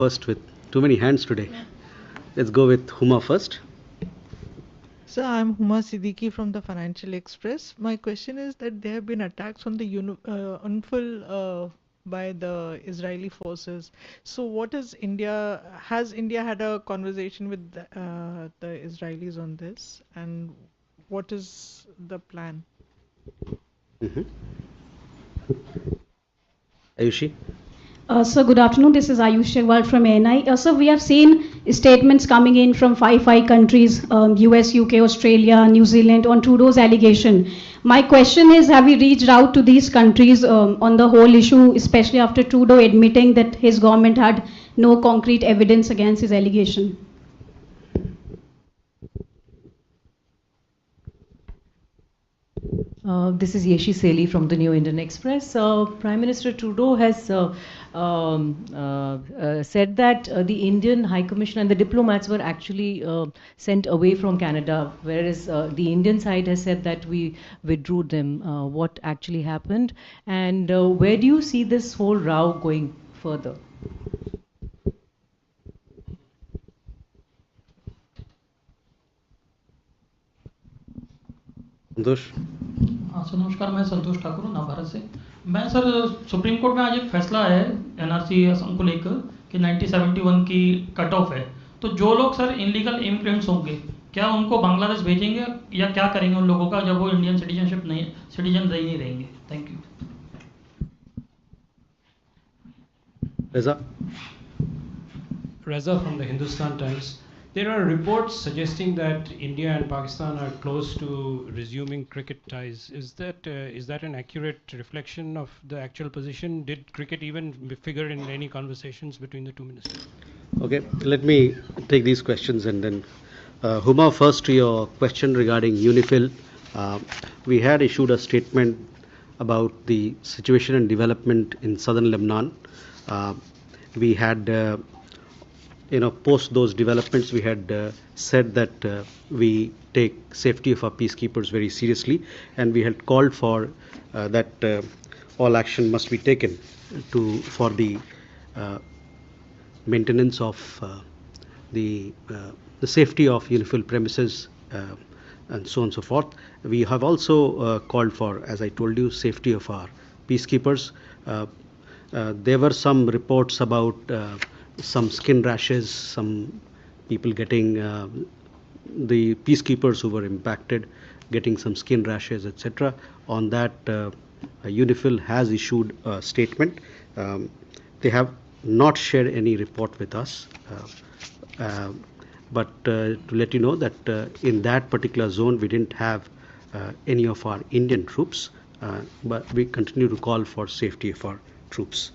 First, with too many hands today. Let's go with Huma first. Sir, I'm Huma Siddiqui from the Financial Express. My question is that there have been attacks on the UNIFIL by the Israeli forces. So what is India, has India had a conversation with the Israelis on this? And what is the plan? Ayushi? Sir, good afternoon. This is Ayush Chagwal from ANI. Sir, we have seen statements coming in from five countries, US, UK, Australia, New Zealand, on Trudeau's allegation. My question is, have we reached out to these countries on the whole issue, especially after Trudeau admitting that his government had no concrete evidence against his allegation? This is Yeshi Seli from the New Indian Express. Prime Minister Trudeau has said that the Indian High Commission and the diplomats were actually sent away from Canada, whereas the Indian side has said that we withdrew them. What actually happened? And where do you see this whole row going further? Santosh? Sir नमस्कार, मैं संतोष ठाकुर हूँ नवभारत से। मैं sir supreme court में आज एक फैसला है एनआरसी असम को लेकर कि 1971 की कट ऑफ है, तो जो लोग सर इनलीगल इमिग्रेंट्स होंगे क्या उनको बांग्लादेश भेजेंगे या क्या करेंगे उन लोगों का जब वो इंडियन सिटीजन नहीं रहेंगे? Thank you. Reza from the Hindustan Times. There are reports suggesting that India and Pakistan are close to resuming cricket ties. Is that an accurate reflection of the actual position? Did cricket even figure in any conversations between the two ministers? Okay, let me take these questions and then Huma, first to your question regarding UNIFIL. We had issued a statement about the situation and development in southern Lebanon. We had post those developments, we had said that we take safety of our peacekeepers very seriously, and we had called for that all action must be taken for the maintenance of the safety of UNIFIL premises and so on and so forth. We have also called for, as I told you, safety of our peacekeepers. There were some reports about some skin rashes, some people getting, the peacekeepers who were impacted getting some skin rashes, etc. On that, UNIFIL has issued a statement. They have not shared any report with us, but to let you know that in that particular zone we didn't have any of our Indian troops, but we continue to call for safety of our troops.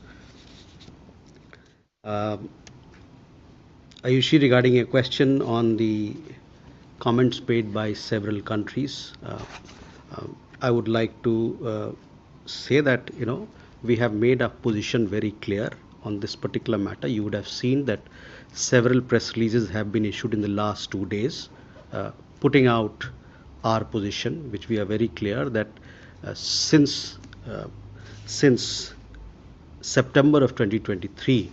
Ayushi, regarding a question on the comments made by several countries, I would like to say that we have made our position very clear on this particular matter. You would have seen that several press releases have been issued in the last 2 days, putting out our position, which we are very clear that since September of 2023.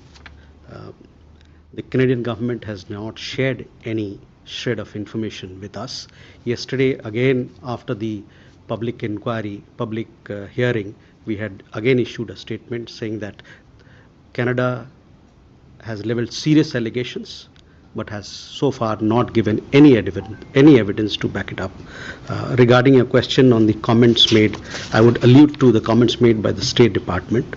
The Canadian government has not shared any shred of information with us. Yesterday, again, after the public inquiry, public hearing, we had again issued a statement saying that Canada has leveled serious allegations, but has so far not given any evidence to back it up. Regarding a question on the comments made, I would allude to the comments made by the State Department.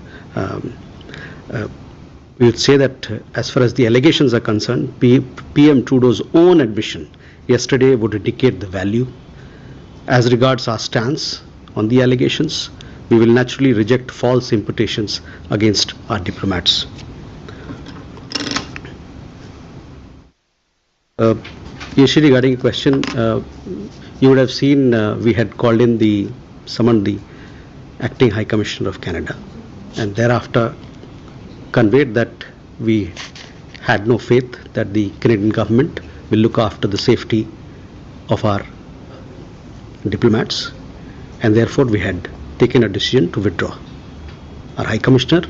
We would say that as far as the allegations are concerned, PM Trudeau's own admission yesterday would indicate the value. As regards our stance on the allegations, we will naturally reject false imputations against our diplomats. Yeshi, regarding a question, you would have seen we had summoned the Acting High Commissioner of Canada, and thereafter conveyed that we had no faith that the Canadian government will look after the safety of our diplomats, and therefore we had taken a decision to withdraw our High Commissioner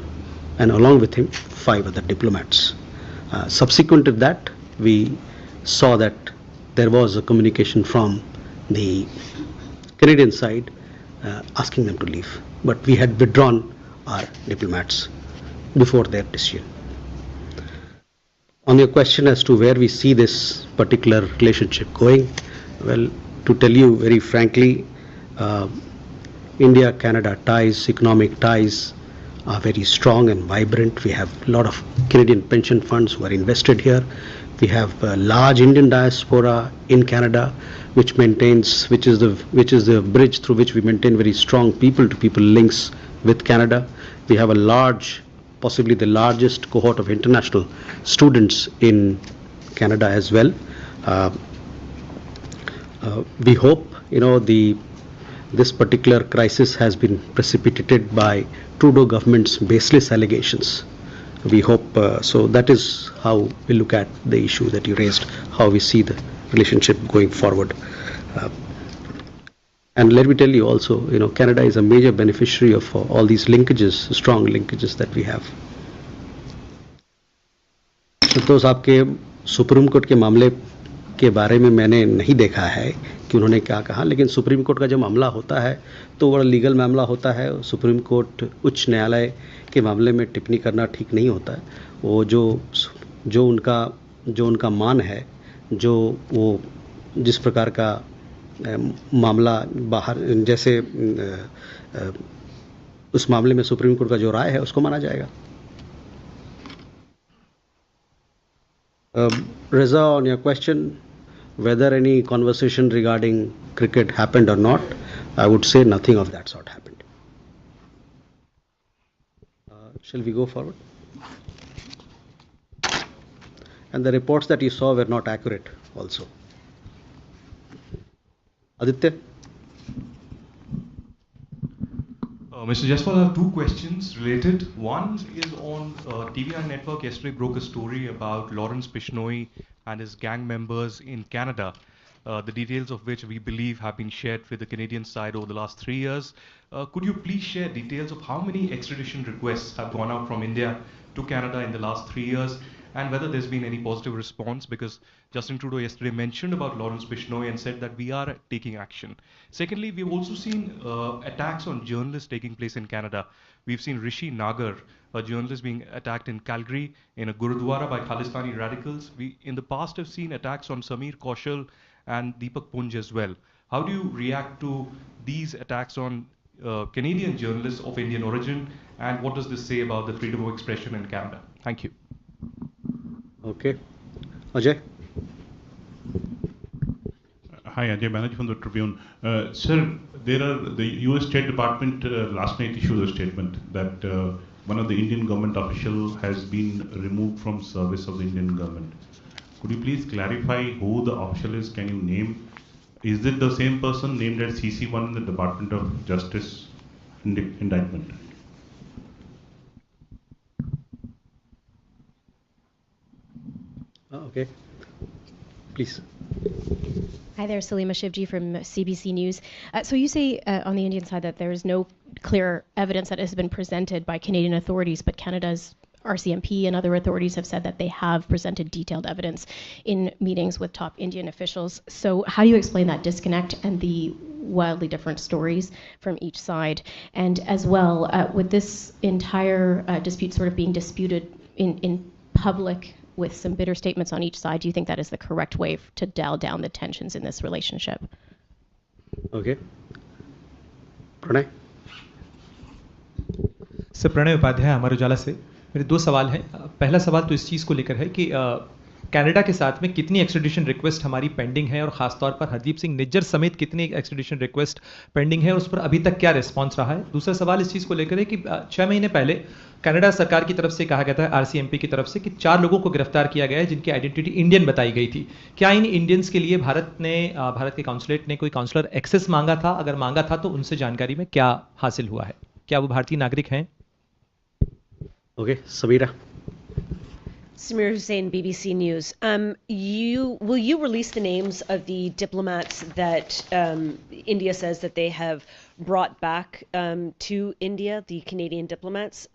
and along with him 5 other diplomats. Subsequent to that, we saw that there was a communication from the Canadian side asking them to leave, but we had withdrawn our diplomats before their decision. On your question as to where we see this particular relationship going, well, to tell you very frankly, India-Canada ties, economic ties, are very strong and vibrant. We have a lot of Canadian pension funds who are invested here. We have a large Indian diaspora in Canada, which is the bridge through which we maintain very strong people-to-people links with Canada. We have a large, possibly the largest cohort of international students in Canada as well. We hope, this particular crisis has been precipitated by Trudeau government's baseless allegations. We hope, so that is how we look at the issue that you raised, how we see the relationship going forward. And let me tell you also, Canada is a major beneficiary of all these linkages, strong linkages that we have. तो आपके supreme court के मामले के बारे में मैंने नहीं देखा है कि उन्होंने क्या कहा, लेकिन सुप्रीम कोर्ट का जो मामला होता है तो वो लीगल मामला होता है. सुप्रीम कोर्ट उच्च न्यायालय के मामले में टिप्पणी करना ठीक नहीं होता है. वो जो उनका मान है, जो वो जिस प्रकार का मामला बाहर, जैसे उस मामले में सुप्रीम कोर्ट का जो राय है उसको माना जाएगा. Reza, on your question, whether any conversation regarding cricket happened or not, I would say nothing of that sort happened. Shall we go forward? And the reports that you saw were not accurate also. Aditya? Mr. Jaspal, I have two questions related. One is on TVI Network yesterday broke a story about Lawrence Bishnoi and his gang members in Canada, the details of which we believe have been shared with the Canadian side over the last 3 years. Could you please share details of how many extradition requests have gone out from India to Canada in the last 3 years, and whether there's been any positive response, because Justin Trudeau yesterday mentioned about Lawrence Bishnoi and said that we are taking action. Secondly, we've also seen attacks on journalists taking place in Canada. We've seen Rishi Nagar, a journalist, being attacked in Calgary in a Gurudwara by Khalistani radicals. We in the past have seen attacks on Sameer Kaushal and Deepak Punj as well. How do you react to these attacks on Canadian journalists of Indian origin, and what does this say about the freedom of expression in Canada? Thank you. Okay. Ajay? Hi, Ajay Banerjee from the Tribune. Sir, the US State Department last night issued a statement that one of the Indian government official has been removed from service of the Indian government. Could you please clarify who the official is? Can you name? Is it the same person named as CC1 in the Department of Justice indictment? Okay. Please. Hi there, Salima Shivji from CBC News. So you say on the Indian side that there is no clear evidence that has been presented by Canadian authorities, but Canada's RCMP and other authorities have said that they have presented detailed evidence in meetings with top Indian officials. So how do you explain that disconnect and the wildly different stories from each side? And as well, with this entire dispute sort of being disputed in public with some bitter statements on each side, do you think that is the correct way to dial down the tensions in this relationship? Okay. Pranay? Sir Pranay Upadhyay Amar Ujala से. मेरे दो सवाल हैं. पहला सवाल तो इस चीज़ को लेकर है कि कनाडा के साथ में कितनी एक्सट्रेडिशन रिक्वेस्ट हमारी पेंडिंग है, और ख़ासतौर पर हरदीप सिंह निज्जर समेत कितनी एक्सट्रेडिशन रिक्वेस्ट पेंडिंग है, उस पर अभी तक क्या रिस्पांस रहा है. दूसरा सवाल इस चीज़ को लेकर है कि 6 महीने पहले कनाडा सरकार की तरफ से कहा गया था, आरसीएमपी की तरफ से, कि 4 लोगों को गिरफ्तार किया गया है जिनकी आइडेंटिटी इंडियन बताई गई थी. क्या इन इंडियंस के लिए भारत के काउंसलेट ने कोई काउंसलर एक्सेस मांगा था? अगर मांगा था तो उनसे जानकारी में क्या हासिल हुआ है? क्या वो भारतीय नागरिक हैं? Okay, Samira. Samir Hussain, BBC News. Will you release the names of the diplomats that India says that they have brought back to India, the Canadian diplomats?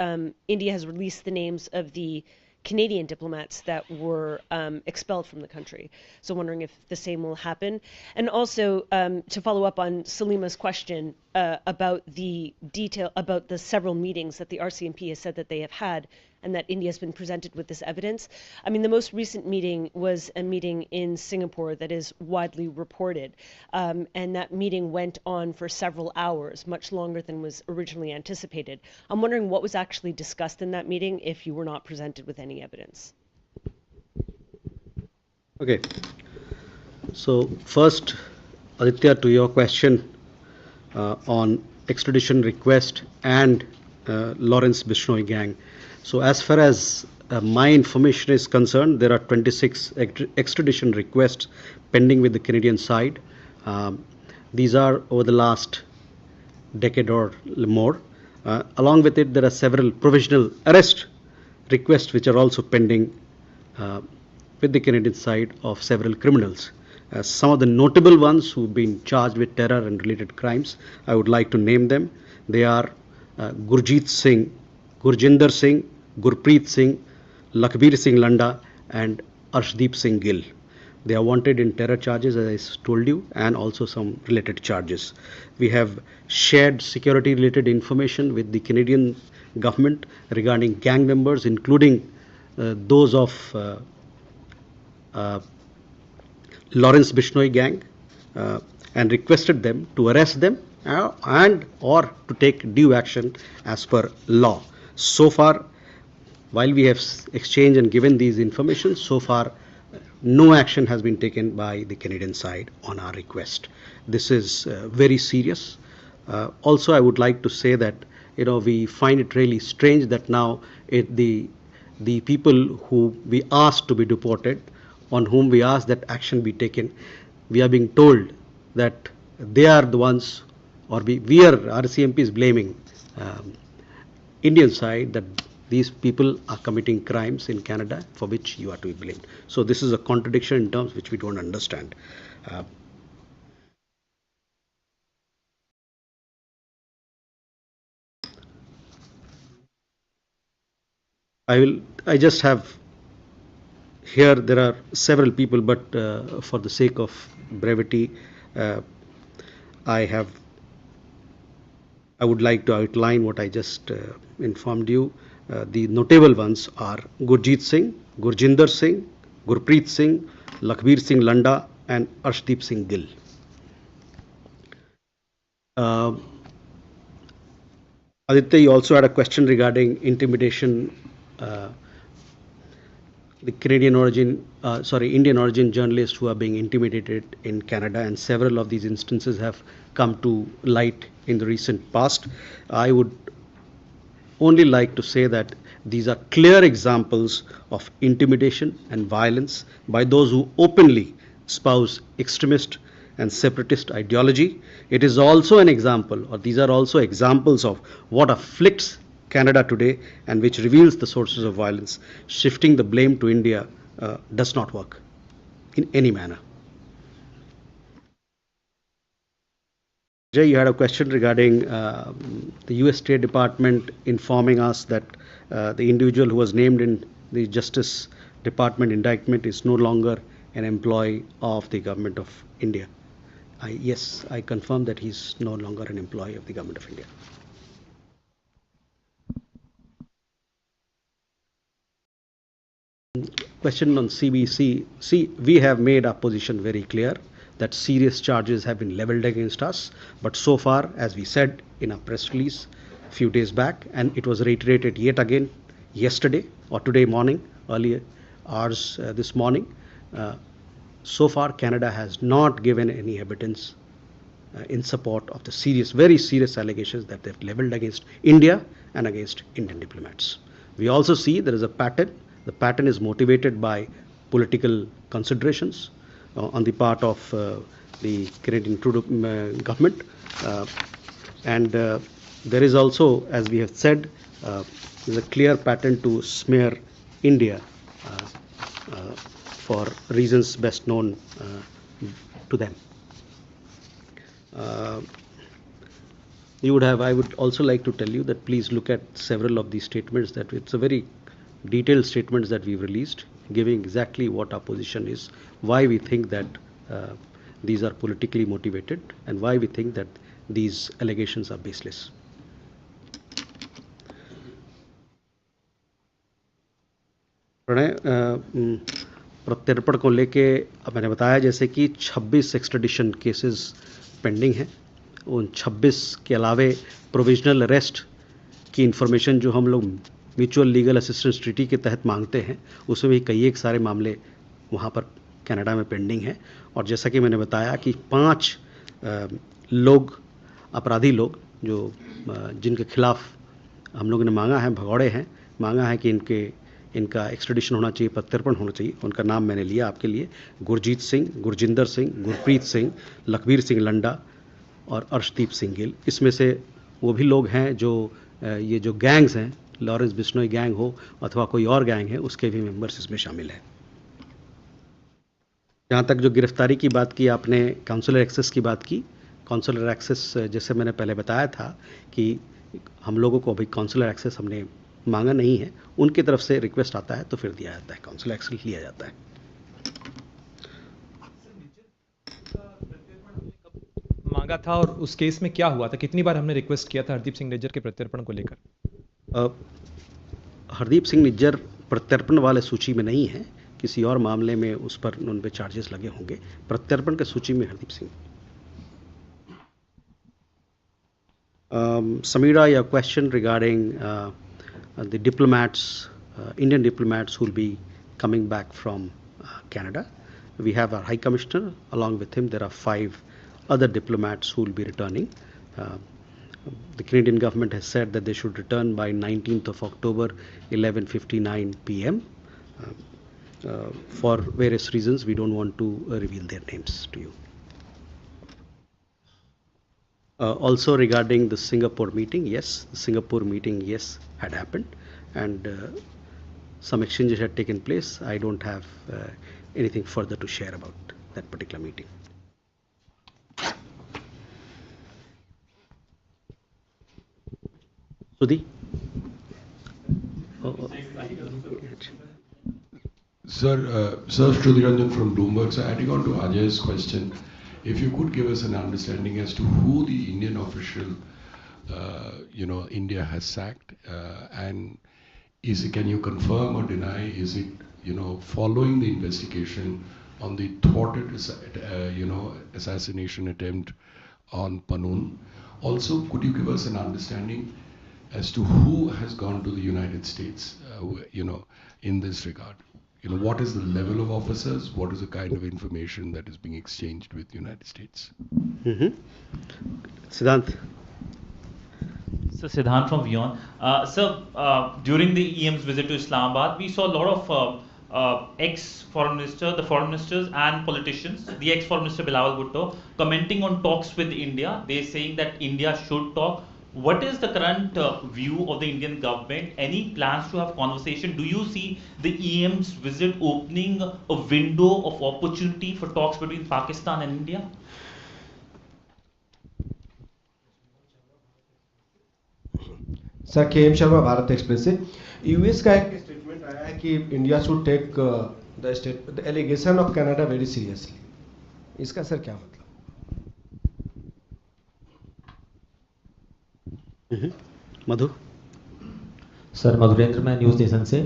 India has released the names of the Canadian diplomats that were expelled from the country. So wondering if the same will happen. And also to follow up on Salima's question about the detail, about the several meetings that the RCMP has said that they have had and that India has been presented with this evidence. I mean, the most recent meeting was a meeting in Singapore that is widely reported. And that meeting went on for several hours, much longer than was originally anticipated. I'm wondering what was actually discussed in that meeting if you were not presented with any evidence. Okay. So first, Aditya, to your question on extradition request and Lawrence Bishnoi gang. So as far as my information is concerned, there are 26 extradition requests pending with the Canadian side. These are over the last decade or more. Along with it, there are several provisional arrest requests which are also pending with the Canadian side of several criminals. Some of the notable ones who've been charged with terror and related crimes, I would like to name them. They are Gurjeet Singh, Gurjinder Singh, Gurpreet Singh, Lakhbir Singh Landa, and Arshdeep Singh Gill. They are wanted in terror charges, as I told you, and also some related charges. We have shared security-related information with the Canadian government regarding gang members, including those of Lawrence Bishnoi gang, and requested them to arrest them and or to take due action as per law. So far, while we have exchanged and given these information, so far no action has been taken by the Canadian side on our request. This is very serious. Also, I would like to say that we find it really strange that now the people who we asked to be deported, on whom we asked that action be taken, we are being told that they are the ones, or we are, RCMP is blaming Indian side that these people are committing crimes in Canada for which you are to be blamed. So this is a contradiction in terms which we don't understand. I just have here, there are several people, but for the sake of brevity, I would like to outline what I just informed you. The notable ones are Gurjeet Singh, Gurjinder Singh, Gurpreet Singh, Lakhbir Singh Landa, and Arshdeep Singh Gill. Aditya, you also had a question regarding intimidation. The Indian origin journalists who are being intimidated in Canada, and several of these instances have come to light in the recent past. I would only like to say that these are clear examples of intimidation and violence by those who openly espouse extremist and separatist ideology. It is also an example, or these are also examples of what afflicts Canada today and which reveals the sources of violence. Shifting the blame to India does not work in any manner. Jay, you had a question regarding the US State Department informing us that the individual who was named in the Justice Department indictment is no longer an employee of the government of India. Yes, I confirm that he's no longer an employee of the government of India. Question on CBC. See, we have made our position very clear that serious charges have been leveled against us, but so far, as we said in our press release a few days back, and it was reiterated yet again yesterday or today morning, earlier hours this morning, so far Canada has not given any evidence in support of the serious, very serious allegations that they've leveled against India and against Indian diplomats. We also see there is a pattern. The pattern is motivated by political considerations on the part of the Canadian Trudeau government, and there is also, as we have said, there's a clear pattern to smear India for reasons best known to them. I would also like to tell you that please look at several of these statements, that it's a very detailed statements that we've released, giving exactly what our position is, why we think that these are politically motivated, and why we think that these allegations are baseless. प्रत्यर्पण को लेके मैंने बताया जैसे कि 26 extradition cases pending हैं. उन 26 के अलावे प्रोविजनल अरेस्ट की इंफॉर्मेशन जो हम लोग म्यूचुअल लीगल असिस्टेंस ट्रीटी के तहत मांगते हैं, उसमें भी कई एक सारे मामले वहाँ पर कनाडा में पेंडिंग हैं. और जैसा कि मैंने बताया कि 5 लोग, अपराधी लोग जो जिनके खिलाफ हम लोगों ने मांगा है, भगौड़े हैं, मांगा है कि इनका एक्सट्रेडिशन होना चाहिए, प्रत्यर्पण होना चाहिए. उनका नाम मैंने लिया आपके लिए: गुरजीत सिंह, गुरजिंदर सिंह, गुरप्रीत सिंह, लखबीर सिंह लंडा और अर्शदीप सिंह गिल. इसमें से वो भी लोग हैं जो ये जो गैंग्स हैं, लॉरेंस बिश्नोई गैंग हो अथवा कोई और गैंग है, उसके भी मेंबर्स इसमें शामिल हैं. जहाँ तक जो गिरफ्तारी की बात की आपने, काउंसलर एक्सेस की बात की, काउंसलर एक्सेस जैसे मैंने पहले बताया था कि हम लोगों को अभी काउंसलर एक्सेस हमने मांगा नहीं है. उनकी तरफ से रिक्वेस्ट आता है तो फिर दिया जाता है, काउंसलर एक्सेस लिया जाता है. मांगा था और उस केस में क्या हुआ था? कितनी बार हमने रिक्वेस्ट किया था हरदीप सिंह निज्जर के प्रत्यर्पण को लेकर? हरदीप सिंह निज्जर प्रत्यर्पण वाले सूची में नहीं है. किसी और मामले में उस पर उन पे चार्जेस लगे होंगे. प्रत्यर्पण के सूची में Hardeep Singh. Samira, your question regarding the diplomats, Indian diplomats who will be coming back from Canada. We have our High Commissioner. Along with him, there are 5 other diplomats who will be returning. The Canadian government has said that they should return by 19th of October, 11:59 p.m. For various reasons, we don't want to reveal their names to you. Also regarding the Singapore meeting, yes, the Singapore meeting, yes, had happened, and some exchanges had taken place. I don't have anything further to share about that particular meeting. Sudhi? Sir, Shruti Ranjan from Bloomberg. So adding on to Ajay's question, if you could give us an understanding as to who the Indian official, India has sacked, and can you confirm or deny? Is it, following the investigation on the thwarted, assassination attempt on Panun? Also, could you give us an understanding as to who has gone to the United States, in this regard? What is the level of officers? What is the kind of information that is being exchanged with the United States? Siddhant. So Siddhant from Vion. During the EM's visit to Islamabad, we saw a lot of ex-foreign ministers, the foreign ministers and politicians, the ex-foreign minister Bilawal Bhutto, commenting on talks with India. They're saying that India should talk. What is the current view of the Indian government? Any plans to have conversation? Do you see the EM's visit opening a window of opportunity for talks between Pakistan and India? Sir, KM Sharma, Bharat Express से. US का एक statement आया है कि India should take the allegation of Canada very seriously. इसका sir क्या मतलब? मधु. Sir, Madhurendra, मैं न्यूज़ नेशन से.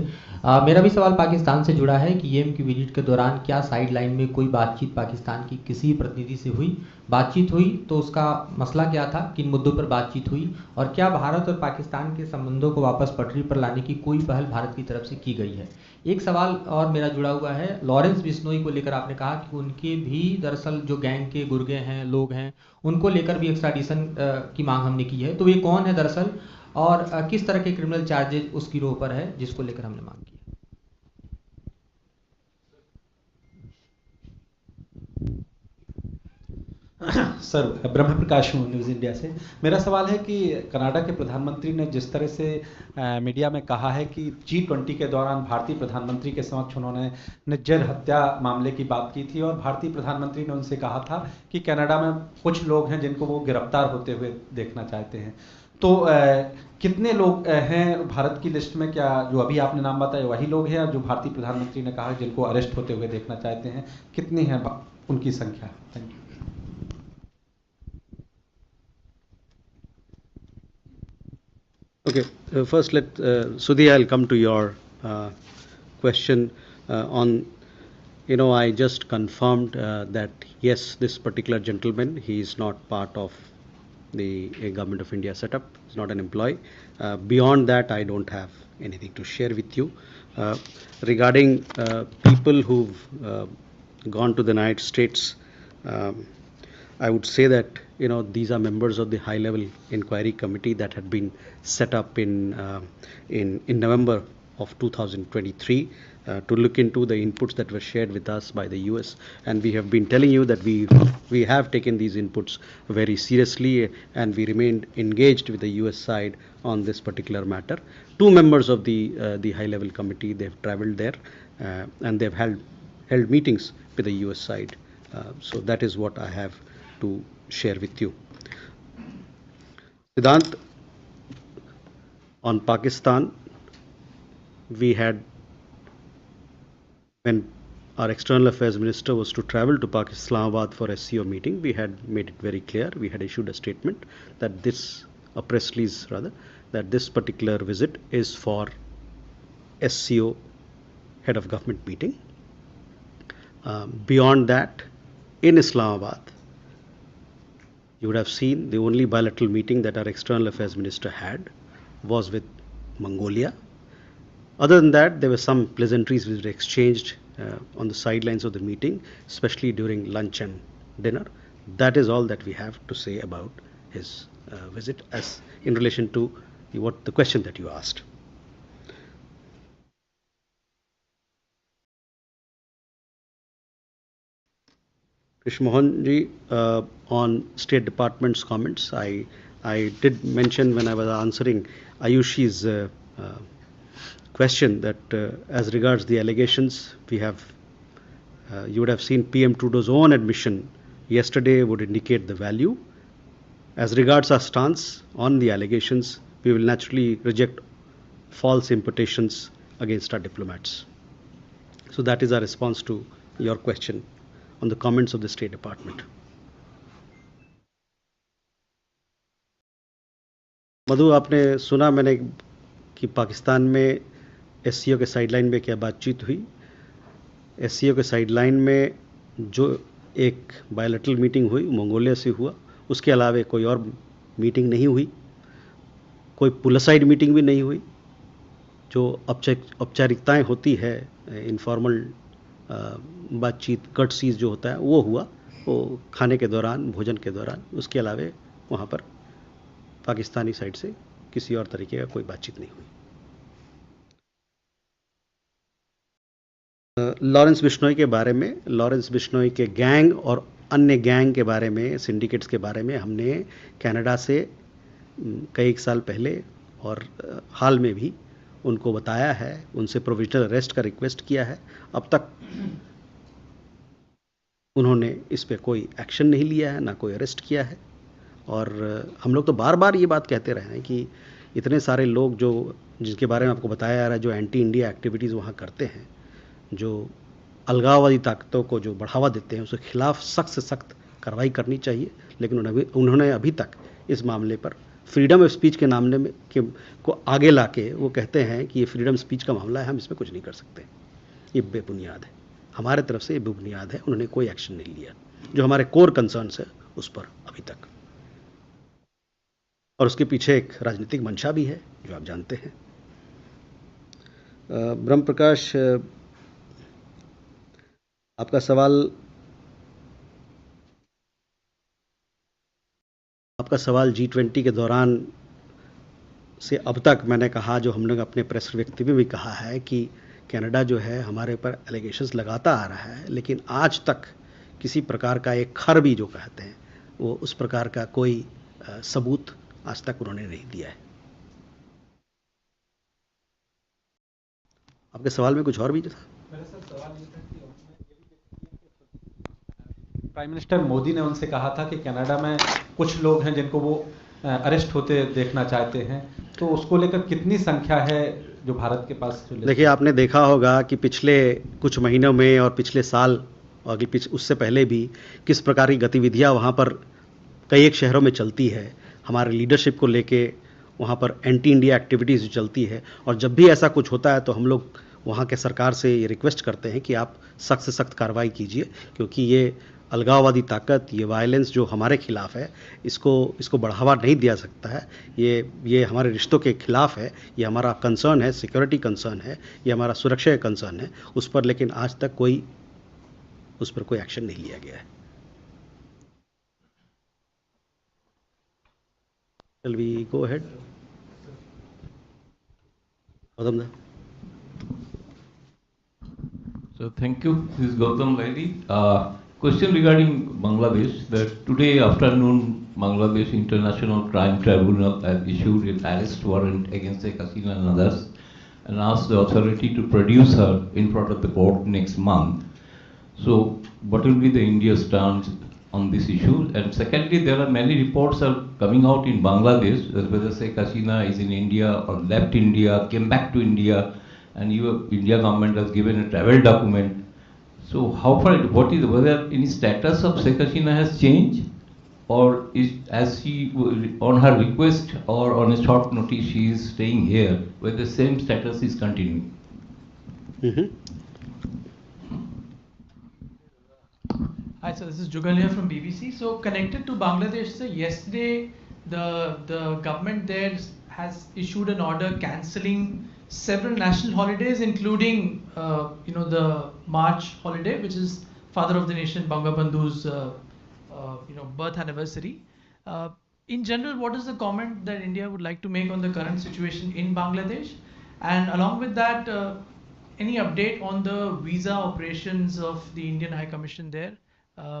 मेरा भी सवाल पाकिस्तान से जुड़ा है कि EM की विजिट के दौरान क्या साइड लाइन में कोई बातचीत पाकिस्तान की किसी प्रतिनिधि से हुई? बातचीत हुई तो उसका मसला क्या था, किन मुद्दों पर बातचीत हुई, और क्या भारत और पाकिस्तान के संबंधों को वापस पटरी पर लाने की कोई पहल भारत की तरफ से की गई है? एक सवाल और मेरा जुड़ा हुआ है, लॉरेंस बिश्नोई को लेकर आपने कहा कि उनके भी दरअसल जो गैंग के गुर्गे हैं, लोग हैं, उनको लेकर भी एक्स्ट्राडिशन की मांग हमने की है. तो ये कौन है दरअसल, और किस तरह के क्रिमिनल चार्जेज उस गिरोह पर है जिसको लेकर हमने मांग की? सर, ब्रह्म प्रकाश हूँ न्यूज़ इंडिया से. मेरा सवाल है कि कनाडा के प्रधानमंत्री ने जिस तरह से मीडिया में कहा है कि G20 के दौरान भारतीय प्रधानमंत्री के समक्ष उन्होंने निज्जर हत्या मामले की बात की थी, और भारतीय प्रधानमंत्री ने उनसे कहा था कि कनाडा में कुछ लोग हैं जिनको वो गिरफ्तार होते हुए देखना चाहते हैं. तो कितने लोग हैं भारत की लिस्ट में? क्या जो अभी आपने नाम बताया वही लोग हैं, जो भारतीय प्रधानमंत्री ने कहा जिनको अरेस्ट होते हुए देखना चाहते हैं, कितनी है उनकी संख्या? Thank you. Okay, first Sudhi, I'll come to your question on, I just confirmed that yes, this particular gentleman, he is not part of the Government of India setup, he's not an employee. Beyond that, I don't have anything to share with you. Regarding people who've gone to the United States, I would say that these are members of the high-level inquiry committee that had been set up in November of 2023 to look into the inputs that were shared with us by the US, and we have been telling you that we have taken these inputs very seriously, and we remained engaged with the US side on this particular matter. Two members of the high-level committee, they've traveled there and they've held meetings with the US side. So that is what I have to share with you. Siddhant, on Pakistan, we had, when our external affairs minister was to travel to Islamabad for SEO meeting, we had made it very clear, we had issued a statement that a press release rather, that this particular visit is for SEO head of government meeting. Beyond that, in Islamabad, you would have seen the only bilateral meeting that our external affairs minister had was with Mongolia. Other than that, there were some pleasantries which were exchanged on the sidelines of the meeting, especially during lunch and dinner. That is all that we have to say about his visit as in relation to the question that you asked. Krish Mohan ji, on State Department's comments, I did mention when I was answering Ayushi's question that as regards the allegations, we have, you would have seen PM Trudeau's own admission yesterday would indicate the value. As regards our stance on the allegations, we will naturally reject false imputations against our diplomats. So that is our response to your question on the comments of the State Department. मधु, आपने सुना मैंने कि पाकिस्तान में SEO के sideline में क्या बातचीत हुई. SEO के साइडलाइन में जो एक बायलैटरल मीटिंग हुई मंगोलिया से हुआ, उसके अलावा कोई और मीटिंग नहीं हुई, कोई पुलसाइड मीटिंग भी नहीं हुई. जो औपचारिकताएं होती है, इनफॉर्मल बातचीत, कर्टसीज जो होता है, वो हुआ, वो खाने के दौरान, भोजन के दौरान. उसके अलावा वहाँ पर पाकिस्तानी साइड से किसी और तरीके का कोई बातचीत नहीं हुई. लॉरेंस बिश्नोई के बारे में, लॉरेंस बिश्नोई के गैंग और अन्य गैंग के बारे में, सिंडिकेट्स के बारे में हमने कनाडा से कई साल पहले और हाल में भी उनको बताया है, उनसे प्रोविजनल अरेस्ट का रिक्वेस्ट किया है. अब तक उन्होंने इस पे कोई एक्शन नहीं लिया है, ना कोई अरेस्ट किया है. और हम लोग तो बार बार ये बात कहते रहे हैं कि इतने सारे लोग जो जिनके बारे में आपको बताया जा रहा है, जो एंटी इंडिया एक्टिविटीज़ वहाँ करते हैं, जो अलगाववादी ताकतों को जो बढ़ावा देते हैं, उसके खिलाफ सख्त से सख्त कार्रवाई करनी चाहिए. लेकिन उन्होंने अभी तक इस मामले पर फ्रीडम ऑफ स्पीच के नाम में को आगे लाके वो कहते हैं कि ये फ्रीडम स्पीच का मामला है, हम इसमें कुछ नहीं कर सकते. ये बेबुनियाद है, हमारे तरफ से ये बेबुनियाद है. उन्होंने कोई एक्शन नहीं लिया जो हमारे कोर कंसर्न्स है उस पर अभी तक. और उसके पीछे एक राजनीतिक मंशा भी है जो आप जानते हैं. ब्रह्म प्रकाश, आपका सवाल G20 के दौरान से अब तक मैंने कहा, जो हम लोग अपने प्रेस व्यक्ति में भी कहा है कि कनाडा जो है हमारे ऊपर एलिगेशंस लगाता आ रहा है, लेकिन आज तक किसी प्रकार का एक खर भी जो कहते हैं वो उस प्रकार का कोई सबूत आज तक उन्होंने नहीं दिया है. आपके सवाल में कुछ और भी था? मेरा सवाल ये था कि प्राइम मिनिस्टर मोदी ने उनसे कहा था कि कनाडा में कुछ लोग हैं जिनको वो अरेस्ट होते देखना चाहते हैं, तो उसको लेकर कितनी संख्या है जो भारत के पास? देखिए, आपने देखा होगा कि पिछले कुछ महीनों में और पिछले साल और उससे पहले भी किस प्रकार की गतिविधियां वहां पर कई एक शहरों में चलती है, हमारे लीडरशिप को लेके वहाँ पर एंटी इंडिया एक्टिविटीज़ चलती है। और जब भी ऐसा कुछ होता है तो हम लोग वहाँ के सरकार से ये रिक्वेस्ट करते हैं कि आप सख्त से सख्त कार्रवाई कीजिए, क्योंकि ये अलगाववादी ताकत, ये वायलेंस जो हमारे खिलाफ है, इसको बढ़ावा नहीं दिया सकता है। ये हमारे रिश्तों के खिलाफ है, ये हमारा कंसर्न है, सिक्योरिटी कंसर्न है, ये हमारा सुरक्षा का कंसर्न है उस पर, लेकिन आज तक उस पर कोई एक्शन नहीं लिया गया है। Shall we go ahead? Gautam da. So thank you. This is Gautam Laili. Question regarding Bangladesh. That today afternoon, Bangladesh International Crime Tribunal has issued an arrest warrant against Sheikh Hasina and others, and asked the authority to produce her in front of the court next month. So what will be the India's stance on this issue? And secondly, there are many reports are coming out in Bangladesh that whether Sheikh Hasina is in India or left India, came back to India, and India government has given a travel document. So how far, whether any status of Sheikh Hasina has changed, or as she on her request or on a short notice she is staying here, whether the same status is continuing? Hi, so this is Jugal here from BBC. So connected to Bangladesh, so yesterday the government there has issued an order cancelling several national holidays, including the March holiday, which is Father of the Nation Bangabandhu's birth anniversary. In general, what is the comment that India would like to make on the current situation in Bangladesh? And along with that, any update on the visa operations of the Indian High Commission there?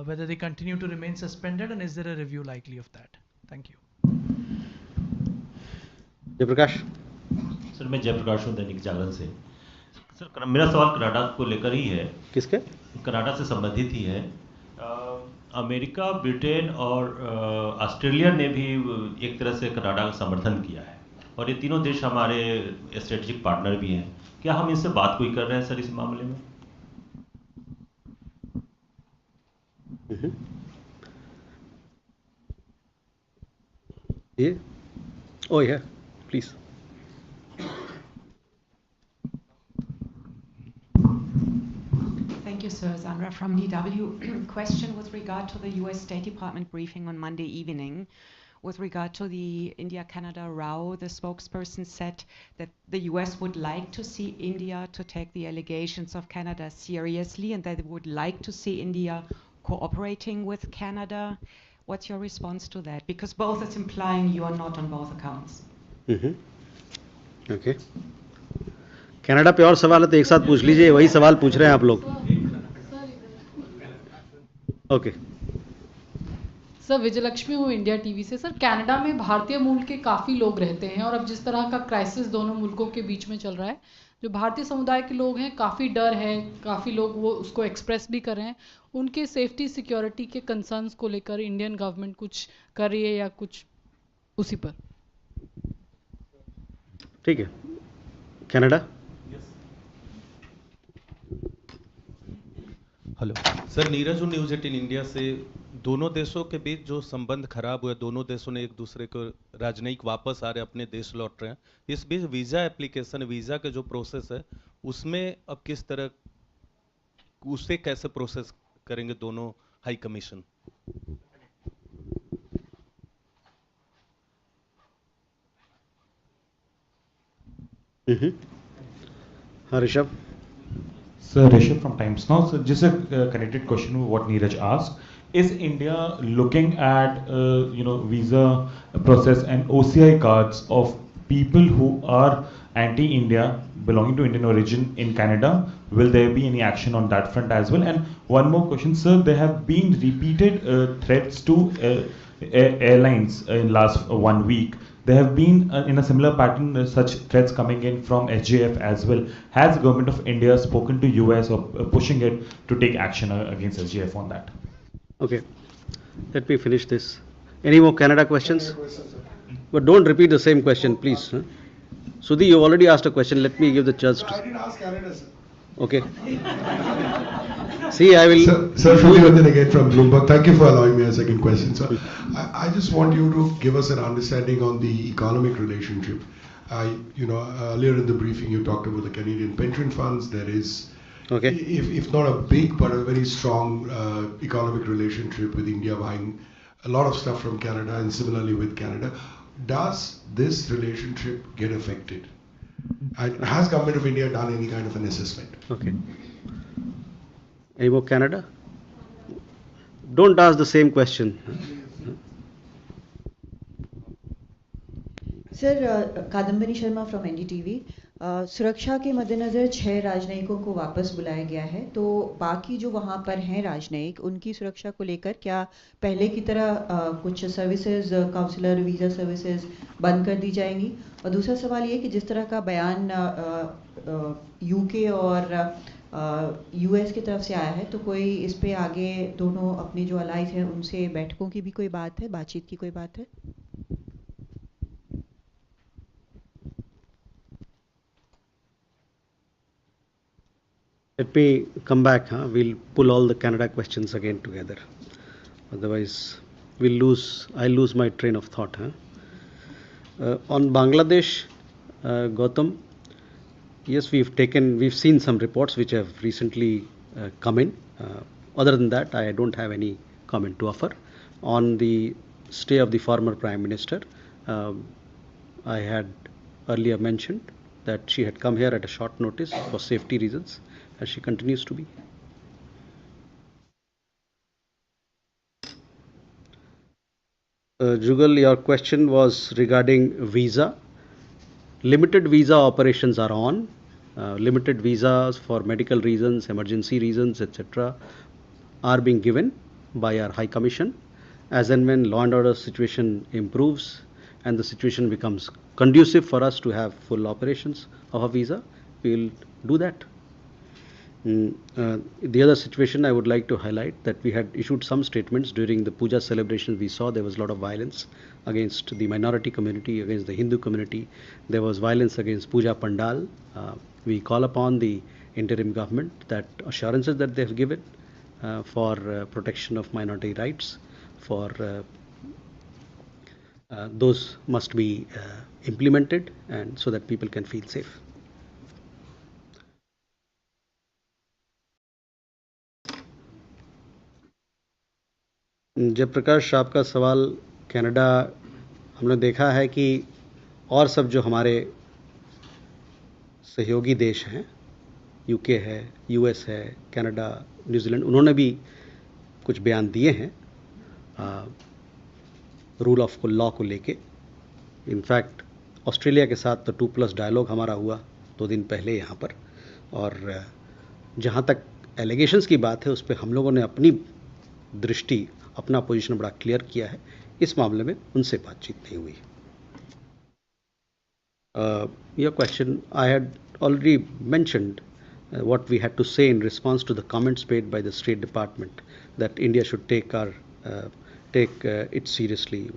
Whether they continue to remain suspended, and is there a review likely of that? Thank you. Jayaprakash. Sir, मैं जयप्रकाश हूँ दैनिक जागरण से। Sir, मेरा सवाल Canada को लेकर ही है। किसके? Canada से संबंधित ही है। अमेरिका, ब्रिटेन और ऑस्ट्रेलिया ने भी एक तरह से कनाडा का समर्थन किया है, और ये तीनों देश हमारे स्ट्रेटेजिक पार्टनर भी हैं। क्या हम इनसे बात कोई कर रहे हैं सर इस मामले में? Yeah. Oh yeah, please. Thank you, sir. Sandra from DW. Question with regard to the US State Department briefing on Monday evening. With regard to the India-Canada row, the spokesperson said that the US would like to see India to take the allegations of Canada seriously, and that they would like to see India cooperating with Canada. What's your response to that? Because both is implying you are not on both accounts. Okay. Canada पे और सवाल है तो एक साथ पूछ लीजिए, वही सवाल पूछ रहे हैं आप लोग। ओके। सर, विजयलक्ष्मी हूँ इंडिया टीवी से। सर, कनाडा में भारतीय मूल के काफ़ी लोग रहते हैं, और अब जिस तरह का क्राइसिस दोनों मुल्कों के बीच में चल रहा है, जो भारतीय समुदाय के लोग हैं काफ़ी डर है, काफ़ी लोग वो उसको एक्सप्रेस भी कर रहे हैं। उनके सेफ्टी सिक्योरिटी के कंसर्न्स को लेकर इंडियन गवर्नमेंट कुछ कर रही है या कुछ उसी पर? ठीक है। कनाडा। हेलो सर, नीरज हूँ न्यूज़ 18 इंडिया से। दोनों देशों के बीच जो संबंध खराब हुए, दोनों देशों ने एक दूसरे को राजनयिक वापस आ रहे, अपने देश लौट रहे हैं। इस बीच वीज़ा एप्लीकेशन, वीज़ा के जो प्रोसेस है उसमें अब किस तरह, उसे कैसे प्रोसेस करेंगे दोनों हाई कमीशन? हाँ Rishabh. Sir, Rishabh from Times Now. So just a connected question with what Neeraj asked. Is India looking at visa process and OCI cards of people who are anti-India, belonging to Indian origin in Canada? Will there be any action on that front as well? And one more question, sir. There have been repeated threats to airlines in last 1 week. There have been in a similar pattern such threats coming in from SJF as well. Has the government of India spoken to US or pushing it to take action against SJF on that? Okay, let me finish this. Any more Canada questions? But don't repeat the same question, please. Huh? Sudhi, you already asked a question. Let me give the chance to. I didn't ask Canada, sir. Okay. See, I will. Sir, Shruti again from Bloomberg. Thank you for allowing me a second question. So, I just want you to give us an understanding on the economic relationship. Earlier in the briefing, you talked about the Canadian pension funds. There is, okay, if not a big but a very strong economic relationship with India buying a lot of stuff from Canada, and similarly with Canada. Does this relationship get affected? And has Government of India done any kind of an assessment? Okay. Any more Canada? Don't ask the same question. Sir Kadambari Sharma from NDTV सुरक्षा के मद्देनज़र 6 राजनयिकों को वापस बुलाया गया है, तो बाकी जो वहाँ पर हैं राजनयिक, उनकी सुरक्षा को लेकर क्या पहले की तरह कुछ सर्विसेज, काउंसलर, वीज़ा सर्विसेज बंद कर दी जाएंगी? और दूसरा सवाल ये कि जिस तरह का बयान यूके और यूएस की तरफ से आया है, तो कोई इस पे आगे दोनों अपने जो अलाइज हैं उनसे बैठकों की भी कोई बात है, बातचीत की कोई बात है? Let me come back. We'll pull all the Canada questions again together. Otherwise, I'll lose my train of thought. On Bangladesh, Gautam, yes, we've seen some reports which have recently come in. Other than that, I don't have any comment to offer. On the stay of the former Prime Minister, I had earlier mentioned that she had come here at a short notice for safety reasons, as she continues to be. Jugal, your question was regarding visa. Limited visa operations are on. Limited visas for medical reasons, emergency reasons, etc. are being given by our High Commission. As and when law and order situation improves and the situation becomes conducive for us to have full operations of a visa, we will do that. The other situation I would like to highlight that we had issued some statements during the Puja celebrations. We saw there was a lot of violence against the minority community, against the Hindu community. There was violence against Puja Pandal. We call upon the interim government that assurances that they have given for protection of minority rights, for those must be implemented, and so that people can feel safe. Jayaprakash, आपका सवाल Canada, हमने देखा है कि और सब जो हमारे सहयोगी देश हैं, यूके है, यूएस है, कनाडा, न्यूजीलैंड, उन्होंने भी कुछ बयान दिए हैं रूल ऑफ लॉ को लेके. इनफैक्ट ऑस्ट्रेलिया के साथ तो 2+ डायलॉग हमारा हुआ 2 दिन पहले यहाँ पर, और जहाँ तक एलिगेशंस की बात है उस पर हम लोगों ने अपनी दृष्टि, अपना पोजीशन बड़ा क्लियर किया है. इस मामले में उनसे बातचीत नहीं हुई. Your question, I had already mentioned what we had to say in response to the comments made by the State Department that India should take it seriously.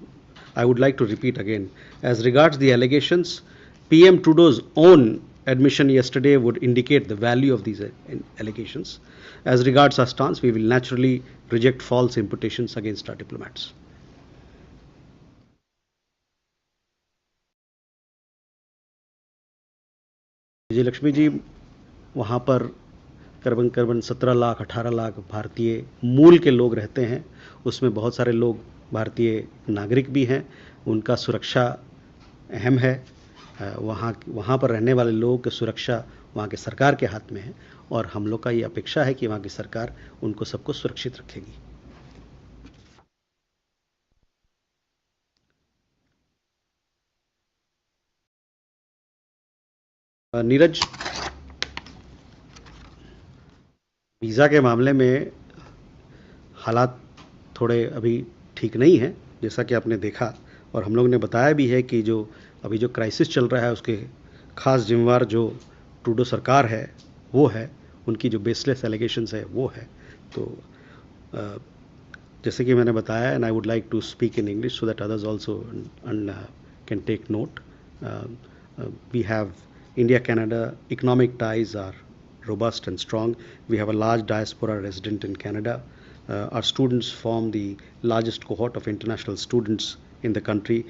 I would like to repeat again. As regards the allegations, PM Trudeau's own admission yesterday would indicate the value of these allegations. As regards our stance, we will naturally reject false imputations against our diplomats. विजय लक्ष्मी जी, वहाँ पर करीबन 17 लाख 18 लाख भारतीय मूल के लोग रहते हैं. उसमें बहुत सारे लोग भारतीय नागरिक भी हैं. उनका सुरक्षा अहम है. वहाँ पर रहने वाले लोगों की सुरक्षा वहाँ के सरकार के हाथ में है, और हम लोग का ये अपेक्षा है कि वहाँ की सरकार उनको सबको सुरक्षित रखेगी. नीरज, वीज़ा के मामले में हालात थोड़े अभी ठीक नहीं है, जैसा कि आपने देखा, और हम लोग ने बताया भी है कि जो अभी जो क्राइसिस चल रहा है उसके खास जिम्मेवार जो ट्रूडो सरकार है वो है, उनकी जो बेसलेस एलिगेशंस है वो है. तो जैसे कि मैंने बताया, and I would like to speak in English so that others also can take note. We have India-Canada economic ties are robust and strong. We have a large diaspora resident in Canada. Our students form the largest cohort of international students in the country.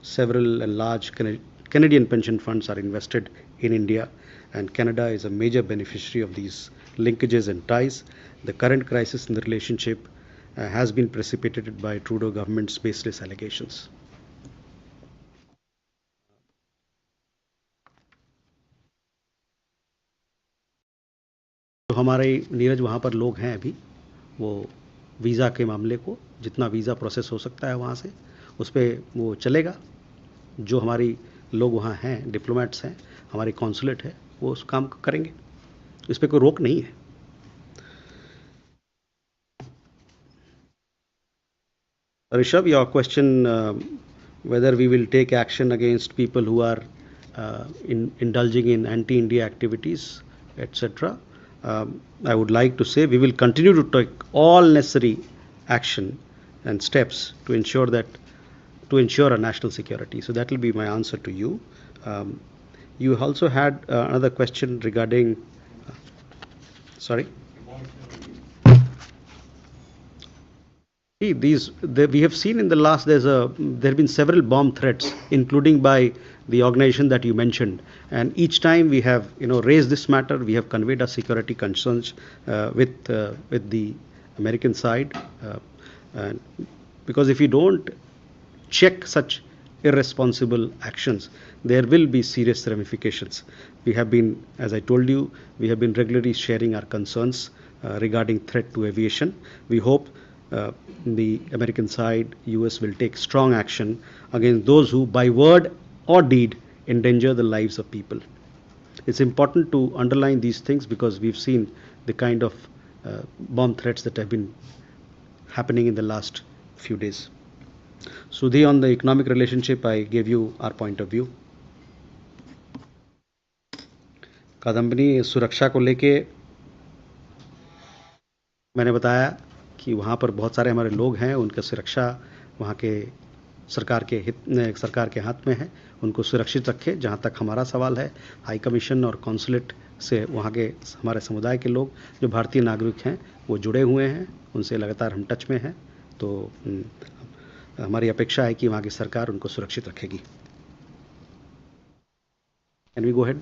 Several and large Canadian pension funds are invested in India, and Canada is a major beneficiary of these linkages and ties. The current crisis in the relationship has been precipitated by Trudeau government's baseless allegations. तो हमारे नीरज वहाँ पर लोग हैं अभी, वो visa के मामले को जितना वीज़ा प्रोसेस हो सकता है वहाँ से उस पर वो चलेगा. जो हमारी लोग वहाँ हैं, डिप्लोमेट्स हैं, हमारी कॉन्सुलेट है, वो उस काम को करेंगे. इस पर कोई रोक नहीं है. Rishabh, your question whether we will take action against people who are indulging in anti-India activities, etc. I would like to say we will continue to take all necessary action and steps to ensure our national security. So that will be my answer to you. You also had another question regarding. Sorry. We have seen in the last there have been several bomb threats, including by the organization that you mentioned, and each time we have raised this matter. We have conveyed our security concerns with the American side, because if you don't check such irresponsible actions, there will be serious ramifications. We have been, as I told you, we have been regularly sharing our concerns regarding threat to aviation. We hope the American side, US, will take strong action against those who, by word or deed, endanger the lives of people. It's important to underline these things because we've seen the kind of bomb threats that have been happening in the last few days. Sudhi, on the economic relationship, I gave you our point of view. Kadambini सुरक्षा को लेके मैंने बताया कि वहाँ पर बहुत सारे हमारे लोग हैं, उनका सुरक्षा वहाँ के सरकार के हाथ में है. उनको सुरक्षित रखें. जहाँ तक हमारा सवाल है, हाई कमीशन और कॉन्सुलेट से वहाँ के हमारे समुदाय के लोग जो भारतीय नागरिक हैं वो जुड़े हुए हैं, उनसे लगातार हम टच में हैं. तो हमारी अपेक्षा है कि वहाँ की सरकार उनको सुरक्षित रखेगी. Can we go ahead?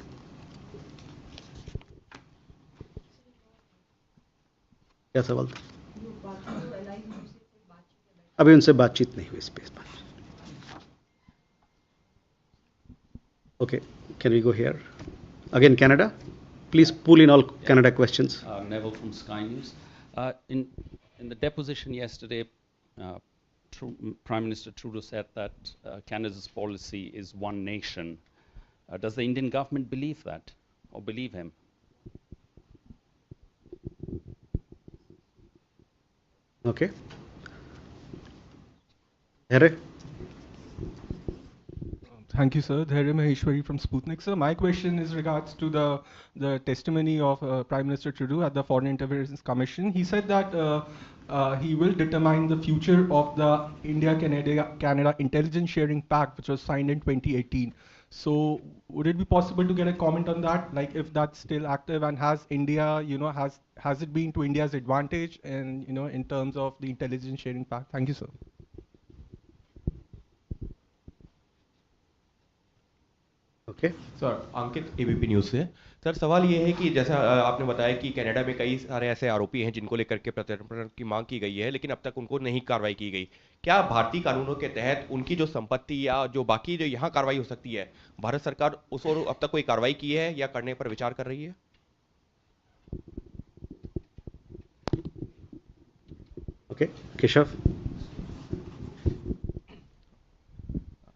क्या सवाल था? अभी उनसे बातचीत नहीं हुई इस पे. Okay, can we go here? Again, Canada. Please pull in all Canada questions. Neville from Sky News. In the deposition yesterday, Prime Minister Trudeau said that Canada's policy is one nation. Does the Indian government believe that, or believe him? Okay. Here. Thank you, sir. Dhairya Maheshwari from Sputnik. Sir, my question is regards to the testimony of Prime Minister Trudeau at the Foreign Interventions Commission. He said that he will determine the future of the India-Canada Intelligence Sharing Pact, which was signed in 2018. So, would it be possible to get a comment on that? Like, if that's still active, and has India, has it been to India's advantage, and in terms of the Intelligence Sharing Pact? Thank you, sir. Okay. Sir Ankit ABP news से. Sir सवाल ये है कि जैसा आपने बताया कि Canada में कई सारे ऐसे आरोपी हैं जिनको लेकर के प्रत्यर्पण की मांग की गई है, लेकिन अब तक उनको नहीं कार्रवाई की गई. क्या भारतीय कानूनों के तहत उनकी जो संपत्ति या जो बाकी जो यहाँ कार्रवाई हो सकती है, भारत सरकार उस और अब तक कोई कार्रवाई की है या करने पर विचार कर रही है? Okay, Keshav.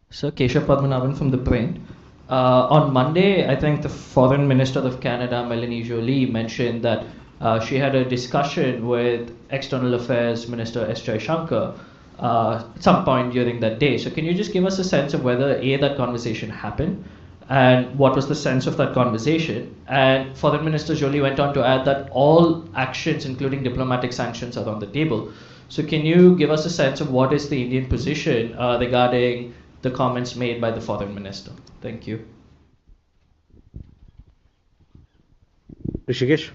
Sir, Keshav Padmanabhan from The Print. On Monday, I think the Foreign Minister of Canada, Melanie Joly, mentioned that she had a discussion with External Affairs Minister S. Jaishankar at some point during that day. So can you just give us a sense of whether A, that conversation happened, and what was the sense of that conversation? And Foreign Minister Joly went on to add that all actions, including diplomatic sanctions, are on the table. So can you give us a sense of what is the Indian position regarding the comments made by the foreign minister? Thank you. Rishikesh.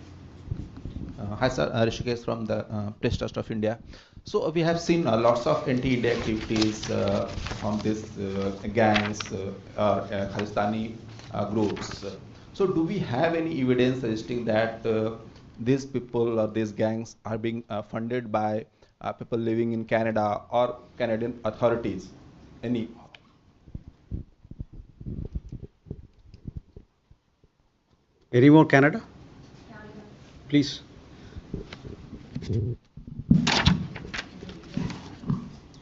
Hi sir, Rishikesh from the Press Trust of India. So we have seen lots of anti-India activities from these gangs or Khalistani groups. So do we have any evidence suggesting that these people or these gangs are being funded by people living in Canada or Canadian authorities? Any? Any more Canada? Please.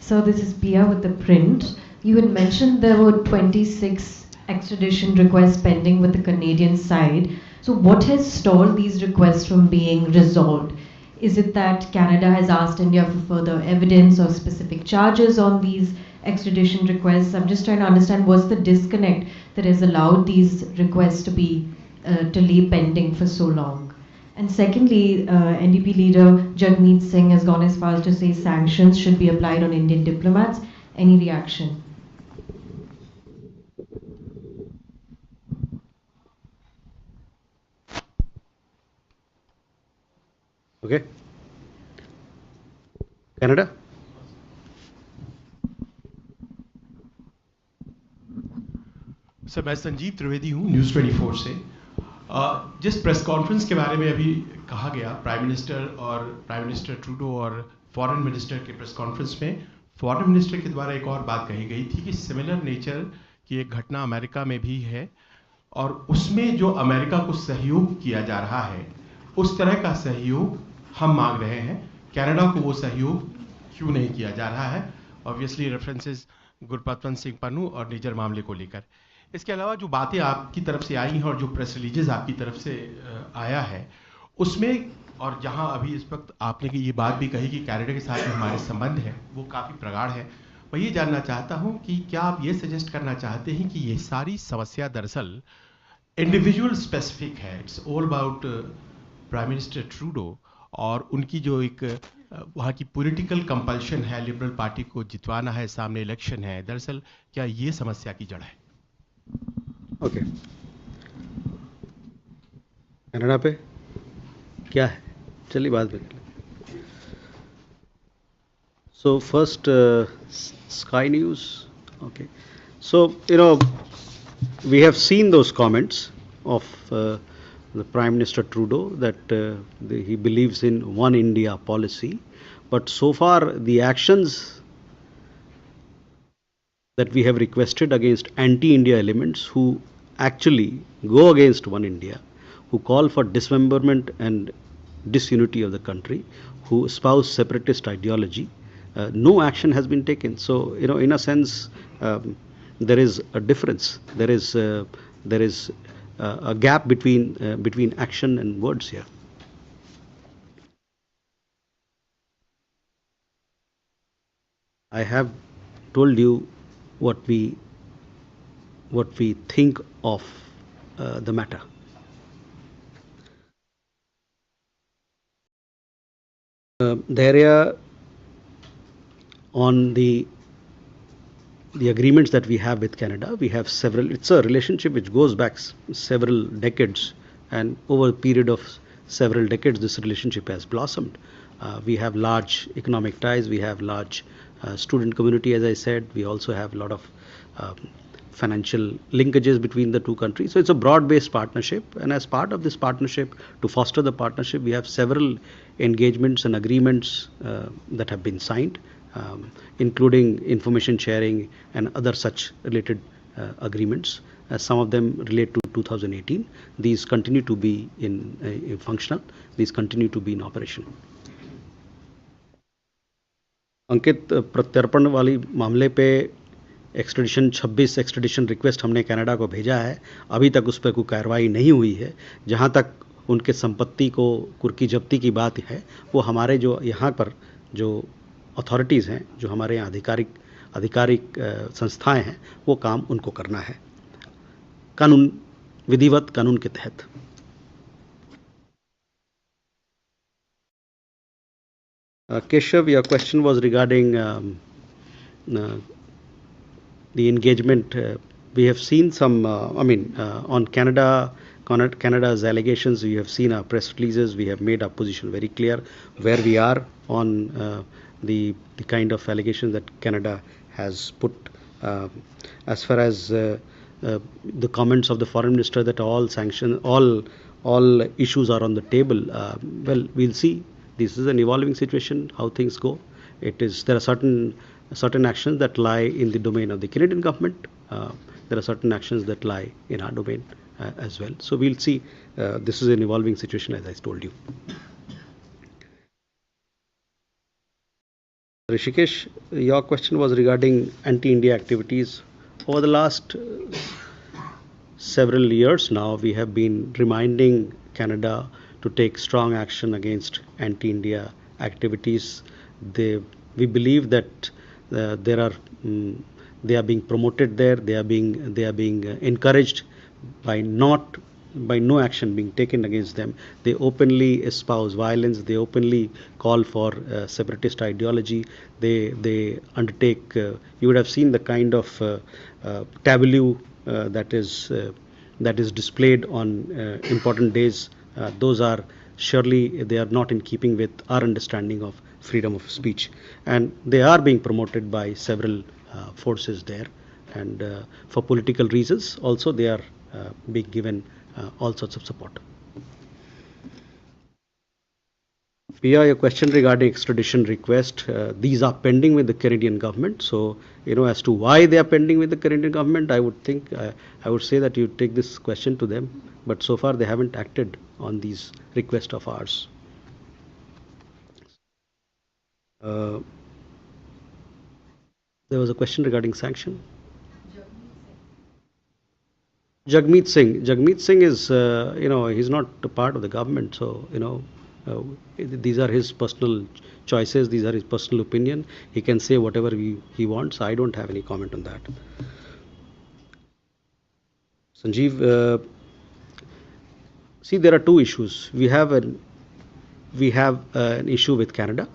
So this is Pia with the print. You had mentioned there were 26 extradition requests pending with the Canadian side. So what has stalled these requests from being resolved? Is it that Canada has asked India for further evidence or specific charges on these extradition requests? I'm just trying to understand what's the disconnect that has allowed these requests to be to lay pending for so long. And secondly, NDP leader Jagmeet Singh has gone as far as to say sanctions should be applied on Indian diplomats. Any reaction? Okay. Canada? Sir मैं संजीव त्रिवेदी हूँ news 24 से। जिस press conference के बारे में अभी कहा गया प्राइम मिनिस्टर ट्रूडो और फॉरेन मिनिस्टर के प्रेस कॉन्फ्रेंस में फॉरेन मिनिस्टर के द्वारा एक और बात कही गई थी कि सिमिलर नेचर की एक घटना अमेरिका में भी है और उसमें जो अमेरिका को सहयोग किया जा रहा है उस तरह का सहयोग हम मांग रहे हैं। कनाडा को वो सहयोग क्यों नहीं किया जा रहा है? ऑब्वियसली रेफरेंसेस गुरपतवंत सिंह पन्नू और निजर मामले को लेकर। इसके अलावा जो बातें आपकी तरफ से आई हैं और जो प्रेस रिलीजेस आपकी तरफ से आया है उसमें और जहां अभी इस वक्त आपने की ये बात भी कही कि कनाडा के साथ जो हमारे संबंध है वो काफ़ी प्रगाढ़ है, मैं ये जानना चाहता हूं कि क्या आप ये सजेस्ट करना चाहते हैं कि ये सारी समस्या दरअसल इंडिविजुअल स्पेसिफिक है, it's all about prime minister Trudeau और उनकी जो एक वहाँ की पॉलिटिकल कंपल्शन है, लिबरल पार्टी को जितवाना है, सामने इलेक्शन है, दरअसल क्या ये समस्या की जड़ है? ओके कनाडा पे क्या है, चलिए बात में कर लें। So first sky news, okay, so we have seen those comments of the Prime Minister Trudeau that he believes in one India policy, but so far the actions that we have requested against anti-India elements who actually go against one India, who call for dismemberment and disunity of the country, who espouse separatist ideology, no action has been taken. So, in a sense, there is a difference. There is a gap between action and words here. I have told you what we think of the matter. The area on the agreements that we have with Canada, we have several. It's a relationship which goes back several decades, and over a period of several decades, this relationship has blossomed. We have large economic ties. We have large student community, as I said. We also have a lot of financial linkages between the two countries. So it's a broad-based partnership, and as part of this partnership, to foster the partnership, we have several engagements and agreements that have been signed, including information sharing and other such related agreements. Some of them relate to 2018. These continue to be in functional. These continue to be in operation. अंकित, प्रत्यर्पण वाली मामले पे extradition 26 extradition request हमने Canada को भेजा है। अभी तक उस पर कोई कार्रवाई नहीं हुई है। जहां तक उनके संपत्ति को कुर्की जब्ती की बात है, वो हमारे जो यहाँ पर जो अथॉरिटीज़ हैं, जो हमारे यहाँ आधिकारिक संस्थाएं हैं, वो काम उनको करना है कानून, विधिवत कानून के तहत। Keshav, your question was regarding the engagement. We have seen some, on Canada's allegations, we have seen our press releases, we have made our position very clear where we are on the kind of allegations that Canada has put. As far as the comments of the foreign minister that all issues are on the table, well, we'll see. This is an evolving situation, how things go. There are certain actions that lie in the domain of the Canadian government. There are certain actions that lie in our domain as well. So we'll see. This is an evolving situation, as I told you. Rishikesh, your question was regarding anti-India activities. Over the last several years now, we have been reminding Canada to take strong action against anti-India activities. We believe that they are being promoted there. They are being encouraged by no action being taken against them. They openly espouse violence. They openly call for separatist ideology. They undertake. You would have seen the kind of tableau that is displayed on important days. Those are surely they are not in keeping with our understanding of freedom of speech, and they are being promoted by several forces there, and for political reasons also they are being given all sorts of support. Pia, your question regarding extradition request, these are pending with the Canadian government. So, as to why they are pending with the Canadian government, I would say that you take this question to them. But so far, they haven't acted on these requests of ours. There was a question regarding sanction. Jagmeet Singh is, he's not a part of the government, so these are his personal choices. These are his personal opinion. He can say whatever he wants. I don't have any comment on that. Sanjeev, see, there are two issues. We have an issue with Canada.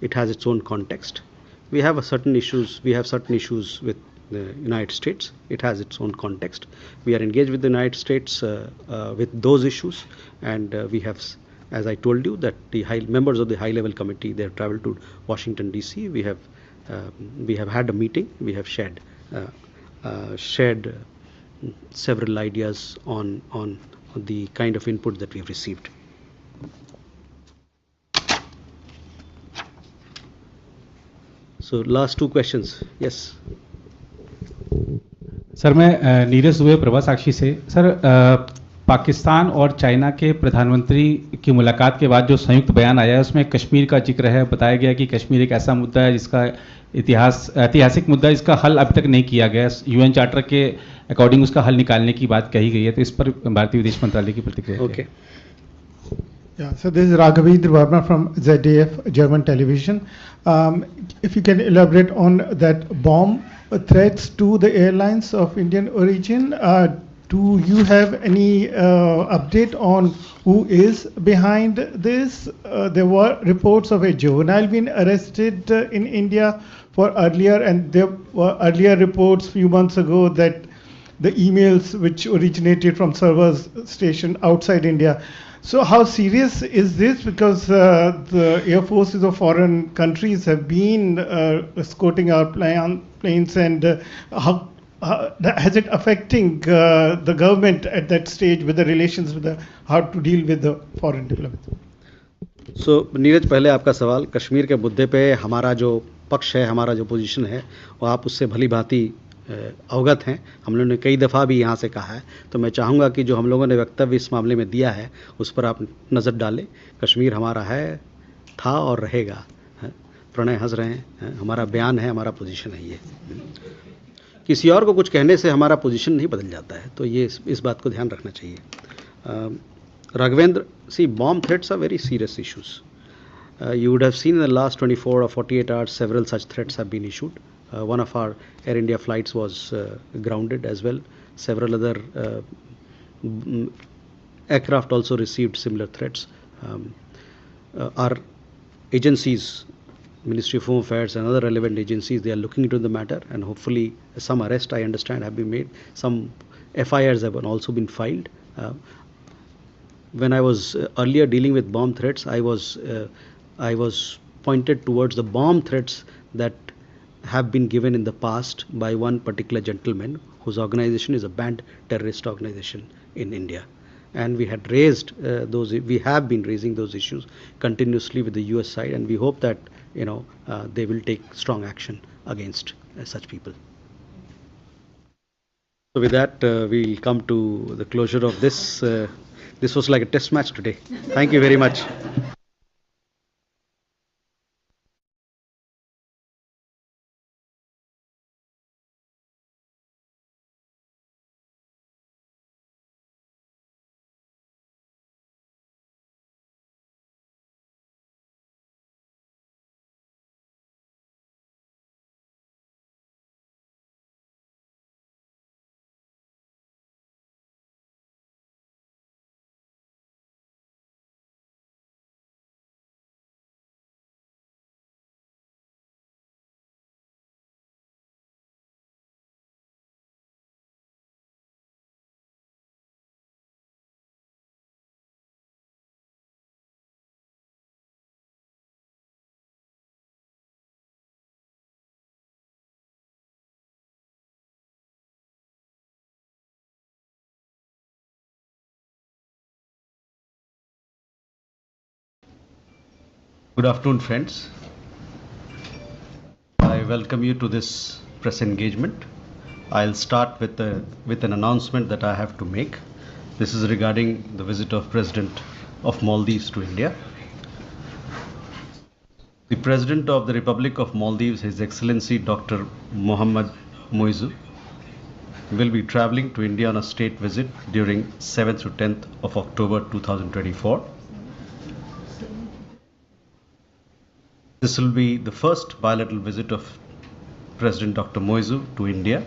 It has its own context. We have certain issues with the United States. It has its own context. We are engaged with the United States with those issues, and we have, as I told you, that the members of the high-level committee, they have traveled to Washington D.C. We have had a meeting. We have shared several ideas on the kind of input that we have received. So last two questions. Yes. Sir, मैं नीरज दुबे प्रभा साक्षी से। Sir, Pakistan और China के प्रधानमंत्री की मुलाकात के बाद जो संयुक्त बयान आया है उसमें कश्मीर का जिक्र है। बताया गया कि कश्मीर एक ऐसा मुद्दा है जिसका ऐतिहासिक मुद्दा, इसका हल अभी तक नहीं किया गया। यूएन चार्टर के अकॉर्डिंग उसका हल निकालने की बात कही गई है, तो इस पर भारतीय विदेश मंत्रालय की प्रतिक्रिया। Okay, Yeah, so this is Raghavendra Verma from ZDF German television. If you can elaborate on that bomb threats to the airlines of Indian origin, do you have any update on who is behind this? There were reports of a juvenile being arrested in India for earlier, and there were earlier reports few months ago that the emails which originated from servers stationed outside India. So how serious is this? Because the air forces of foreign countries have been escorting our planes, and has it affecting the government at that stage with the relations with how to deal with the foreign diplomats? So Neeraj, पहले आपका सवाल कश्मीर के मुद्दे पे हमारा जो पक्ष है, हमारा जो पोजीशन है, वो आप उससे भली भांति अवगत हैं। हम लोगों ने कई दफ़ा भी यहाँ से कहा है, तो मैं चाहूँगा कि जो हम लोगों ने वक्तव्य इस मामले में दिया है उस पर आप नज़र डालें। कश्मीर हमारा है, था और रहेगा। प्रणय हंस रहे हैं, हमारा बयान है, हमारा पोजीशन है। ये किसी और को कुछ कहने से हमारा पोजीशन नहीं बदल जाता है, तो ये इस बात को ध्यान रखना चाहिए। राघवेंद्र, सी, bomb threats are very serious issues. You would have seen in the last 24 or 48 hours several such threats have been issued. One of our Air India flights was grounded as well. Several other aircraft also received similar threats. Our agencies, Ministry of Home Affairs and other relevant agencies, they are looking into the matter, and hopefully some arrests, I understand, have been made. Some FIRs have also been filed. When I was earlier dealing with bomb threats, I was pointed towards the bomb threats that have been given in the past by one particular gentleman whose organization is a banned terrorist organization in India. And we had raised we have been raising those issues continuously with the US side, and we hope that they will take strong action against such people. So with that, we'll come to the closure of this. This was like a test match today. Thank you very much. Good afternoon, friends. I welcome you to this press engagement. I'll start with an announcement that I have to make. This is regarding the visit of President of Maldives to India. The President of the Republic of Maldives, His Excellency Dr. Mohammad Moizu, will be traveling to India on a state visit during 7th to 10th of October 2024. This will be the first bilateral visit of President Dr. Moizu to India.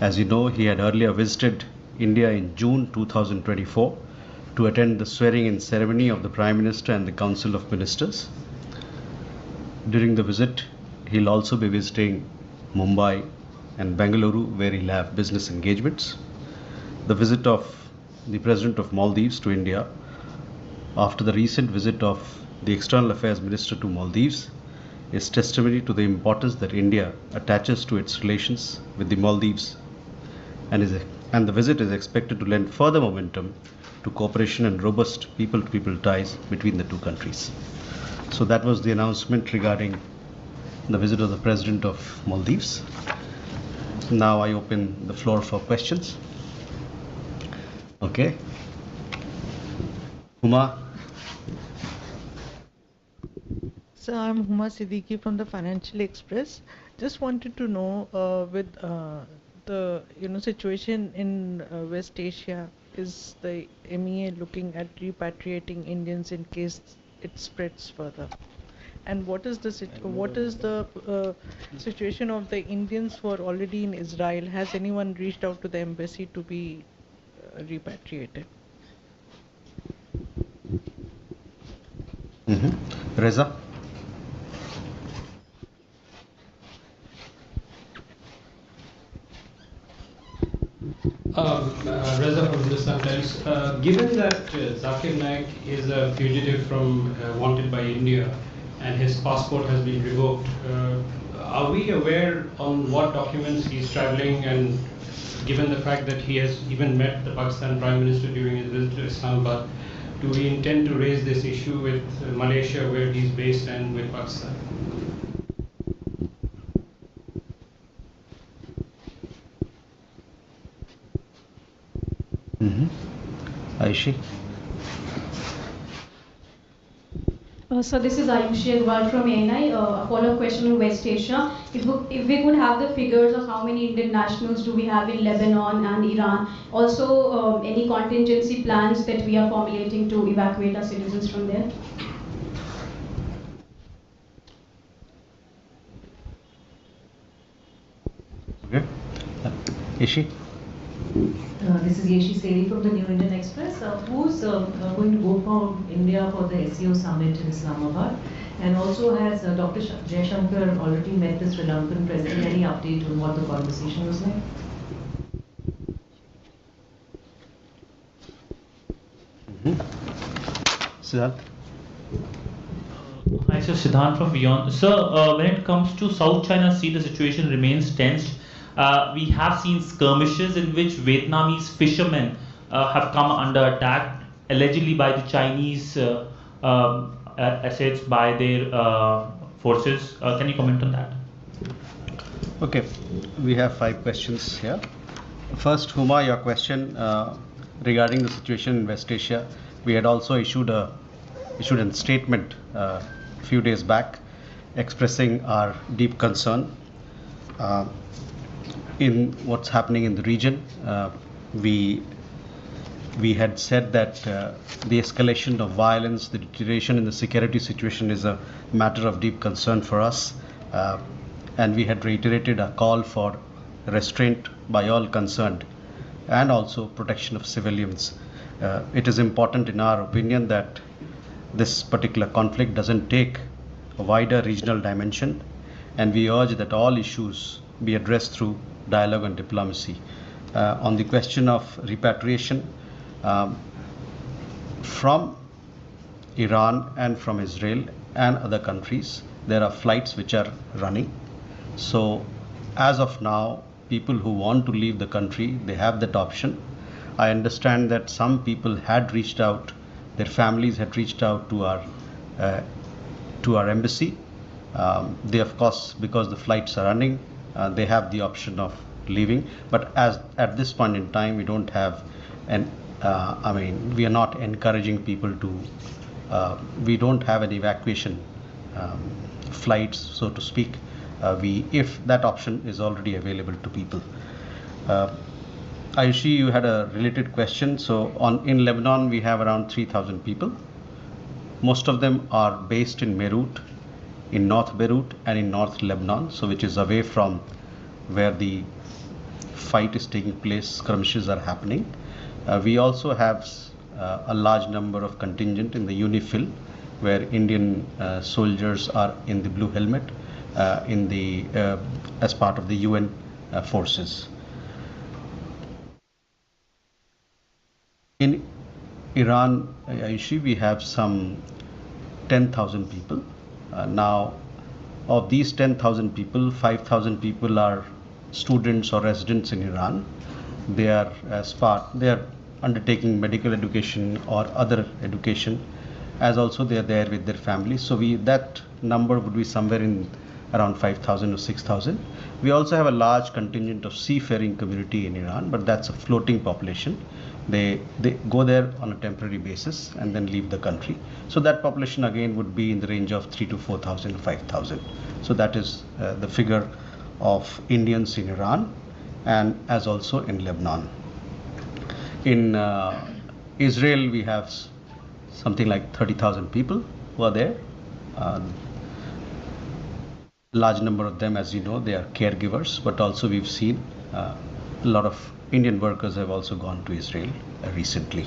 As you know, he had earlier visited India in June 2024 to attend the swearing-in ceremony of the Prime Minister and the Council of Ministers. During the visit, he'll also be visiting Mumbai and Bengaluru, where he'll have business engagements. The visit of the President of Maldives to India, after the recent visit of the External Affairs Minister to Maldives, is testimony to the importance that India attaches to its relations with the Maldives, and the visit is expected to lend further momentum to cooperation and robust people-to-people ties between the two countries. So that was the announcement regarding the visit of the President of Maldives. Now I open the floor for questions. Okay. Huma. So I'm Huma Siddiqui from the Financial Express. Just wanted to know with the situation in West Asia, is the MEA looking at repatriating Indians in case it spreads further? And what is the situation of the Indians who are already in Israel? Has anyone reached out to the embassy to be repatriated? Reza. Reza from the Times. Given that Zakir Naik is a fugitive from wanted by India and his passport has been revoked, are we aware on what documents he's traveling, and given the fact that he has even met the Pakistan Prime Minister during his visit to Islamabad, do we intend to raise this issue with Malaysia, where he's based, and with Pakistan? Aishi. So this is Ayushi Agrawal from ANI. A follow-up question on West Asia. If we could have the figures of how many Indian nationals do we have in Lebanon and Iran. Also, any contingency plans that we are formulating to evacuate our citizens from there. Okay. Ishi. This is Yeshi Seri from the New Indian Express. Who's going to go for India for the SEO summit in Islamabad? And also, has Dr. Jaishankar already met the Sri Lankan president? Any update on what the conversation was like? Siddharth? Hi, sir. Siddharth from Beyond. Sir, when it comes to South China Sea, the situation remains tense. We have seen skirmishes in which Vietnamese fishermen have come under attack, allegedly by the Chinese assets by their forces. Can you comment on that? Okay, we have 5 questions here. First, Huma, your question regarding the situation in West Asia. We had also issued a statement a few days back expressing our deep concern in what's happening in the region. We had said that the escalation of violence, the deterioration in the security situation is a matter of deep concern for us, and we had reiterated a call for restraint by all concerned and also protection of civilians. It is important in our opinion that this particular conflict doesn't take a wider regional dimension, and we urge that all issues be addressed through dialogue and diplomacy. On the question of repatriation, from Iran and from Israel and other countries, there are flights which are running. So as of now, people who want to leave the country, they have that option. I understand that some people had reached out, their families had reached out to our embassy. They, of course, because the flights are running, they have the option of leaving. But as at this point in time, we don't have we are not encouraging people to, we don't have an evacuation flights, so to speak. If that option is already available to people. Ayushi, you had a related question. So in Lebanon, we have around 3,000 people. Most of them are based in Beirut, in North Beirut and in North Lebanon, so which is away from where the fight is taking place, skirmishes are happening. We also have a large number of contingent in the UNIFIL, where Indian soldiers are in the blue helmet, as part of the UN forces. In Iran, Ayushi, we have some 10,000 people. Now, of these 10,000 people, 5,000 people are students or residents in Iran. They are undertaking medical education or other education, as also they are there with their families. So that number would be somewhere in around 5,000 or 6,000. We also have a large contingent of seafaring community in Iran, but that's a floating population. They go there on a temporary basis and then leave the country. So that population again would be in the range of 3,000 to 4,000, 5,000. So that is the figure of Indians in Iran and as also in Lebanon. In Israel, we have something like 30,000 people who are there. Large number of them, as you know, they are caregivers, but also we've seen a lot of Indian workers have also gone to Israel recently.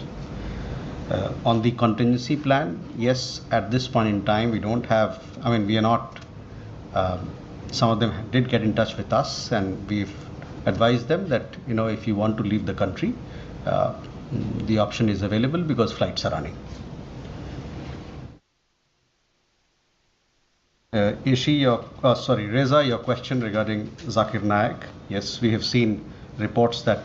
On the contingency plan, yes, at this point in time, we don't have, we are not, some of them did get in touch with us and we've advised them that, if you want to leave the country, the option is available because flights are running. Reza, your question regarding Zakir Naik. Yes, we have seen reports that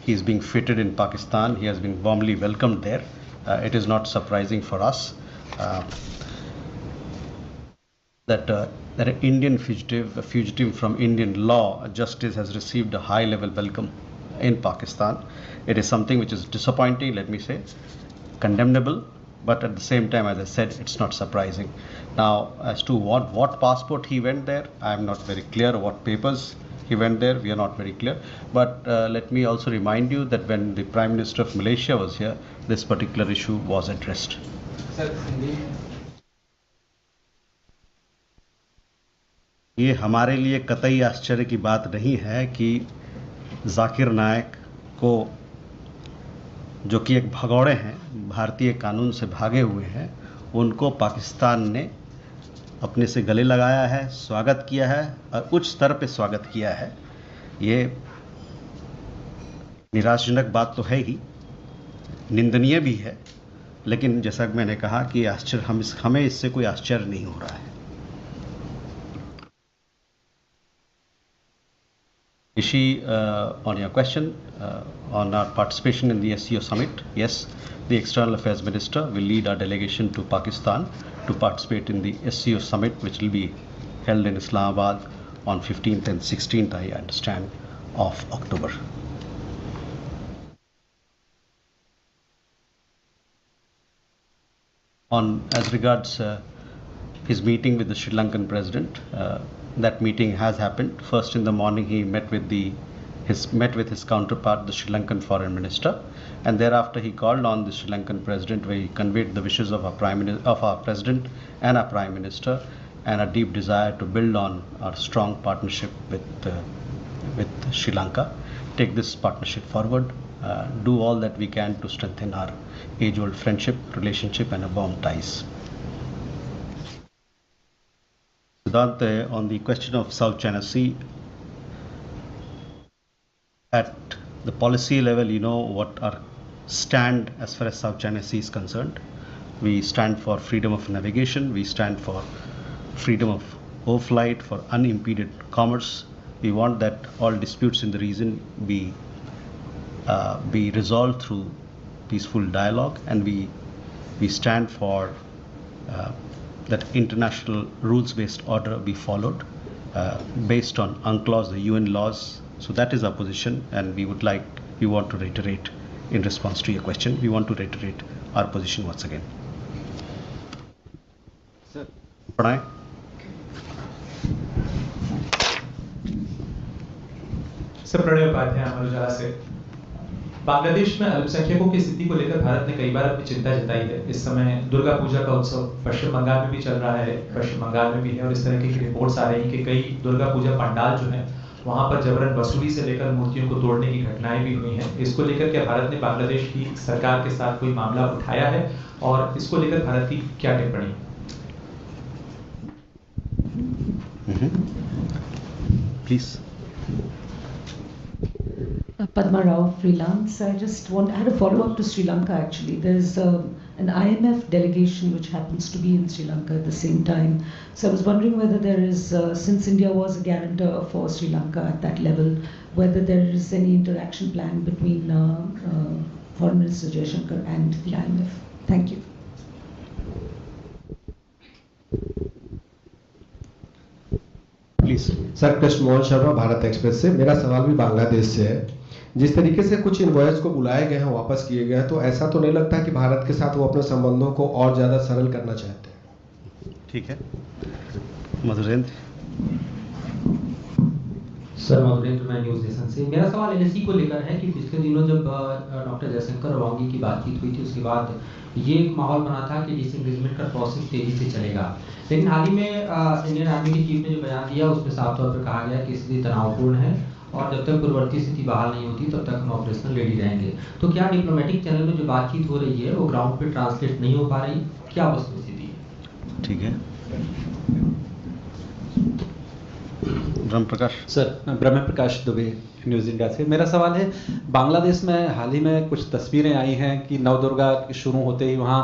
he is being fitted in Pakistan. He has been warmly welcomed there. It is not surprising for us that an Indian fugitive, a fugitive from Indian law, justice, has received a high-level welcome in Pakistan. It is something which is disappointing, let me say, condemnable, but at the same time, as I said, it's not surprising. Now, as to what passport he went there, I am not very clear. What papers he went there, we are not very clear. But let me also remind you that when the Prime Minister of Malaysia was here, this particular issue was addressed. ये हमारे लिए कतई आश्चर्य की बात नहीं है कि जाकिर नायक को, जो कि एक भगौड़े हैं, भारतीय कानून से भागे हुए हैं, उनको पाकिस्तान ने अपने से गले लगाया है, स्वागत किया है और उच्च स्तर पे स्वागत किया है। ये निराशाजनक बात तो है ही, निंदनीय भी है, लेकिन जैसा कि मैंने कहा कि हमें इससे कोई आश्चर्य नहीं हो रहा है। Rishi, on your question on our participation in the SEO summit, yes, the External Affairs Minister will lead our delegation to Pakistan to participate in the SEO summit, which will be held in Islamabad on 15th and 16th, I understand, of October. As regards his meeting with the Sri Lankan president, that meeting has happened. First in the morning, he met with his counterpart, the Sri Lankan foreign minister, and thereafter he called on the Sri Lankan president, where he conveyed the wishes of our president and our prime minister, and a deep desire to build on our strong partnership with Sri Lanka, take this partnership forward, do all that we can to strengthen our age-old friendship, relationship, and warm ties. Siddhant, on the question of South China Sea, at the policy level, you know what our stand as far as South China Sea is concerned. We stand for freedom of navigation, we stand for freedom of overflight, for unimpeded commerce. We want that all disputes in the region be resolved through peaceful dialogue, and we stand for that international rules-based order be followed based on UNCLOS, the UN laws. So that is our position, and we want to reiterate in response to your question. We want to reiterate our position once again. Sir. Pranay. Sir, Pranay Upadhyay Amar Ujala से। बांग्लादेश में अल्पसंख्यकों की स्थिति को लेकर भारत ने कई बार अपनी चिंता जताई है। इस समय दुर्गा पूजा का उत्सव पश्चिम बंगाल में भी चल रहा है, पश्चिम बंगाल में भी है, और इस तरह की रिपोर्ट्स आ रही हैं कि कई दुर्गा पूजा पंडाल जो है वहां पर जबरन वसूली से लेकर मूर्तियों को तोड़ने की घटनाएं भी हुई हैं। इसको लेकर क्या भारत ने बांग्लादेश की सरकार के साथ कोई मामला उठाया है, और इसको लेकर भारत की क्या टिप्पणी? Please. Padma Rao, freelance. I had a follow-up to Sri Lanka actually. There's an IMF delegation which happens to be in Sri Lanka at the same time. So I was wondering whether there is, since India was a guarantor for Sri Lanka at that level, whether there is any interaction plan between Foreign Minister Jaishankar and the IMF. Thank you. Please. Sir, Krishna Mohan Sharma, Bharat Express से। मेरा सवाल भी बांग्लादेश से है। जिस तरीके से कुछ इनवॉइस को बुलाए गए हैं, वापस किए गए हैं, तो ऐसा तो नहीं लगता कि भारत के साथ वो अपने संबंधों को और ज़्यादा सरल करना चाहते हैं? ठीक है, मधुरेंद्र। सर, मधुरेंद्र, मैं न्यूज़ नेशन से। मेरा सवाल एलएसी को लेकर है कि पिछले दिनों जब डॉक्टर जयशंकर और वांगी की बातचीत हुई थी, उसके बाद ये एक माहौल बना था कि डिसएंगेजमेंट का प्रोसेस तेजी से चलेगा, लेकिन हाल ही में इंडियन आर्मी की चीफ ने जो बयान दिया उसमें साफ तौर पर कहा गया कि स्थिति तनावपूर्ण है और जब तक पूर्ववर्ती स्थिति बहाल नहीं होती तब तक हम ऑपरेशनल रेडी रहेंगे। तो क्या डिप्लोमेटिक चैनल में जो बातचीत हो रही है वो ग्राउंड पे ट्रांसलेट नहीं हो पा रही? क्या वस्तुस्थिति है? ठीक है, ब्रह्म प्रकाश। सर, ब्रह्म प्रकाश दुबे, न्यूज़ इंडिया से। मेरा सवाल है, बांग्लादेश में हाल ही में कुछ तस्वीरें आई हैं कि नवदुर्गा शुरू होते ही वहाँ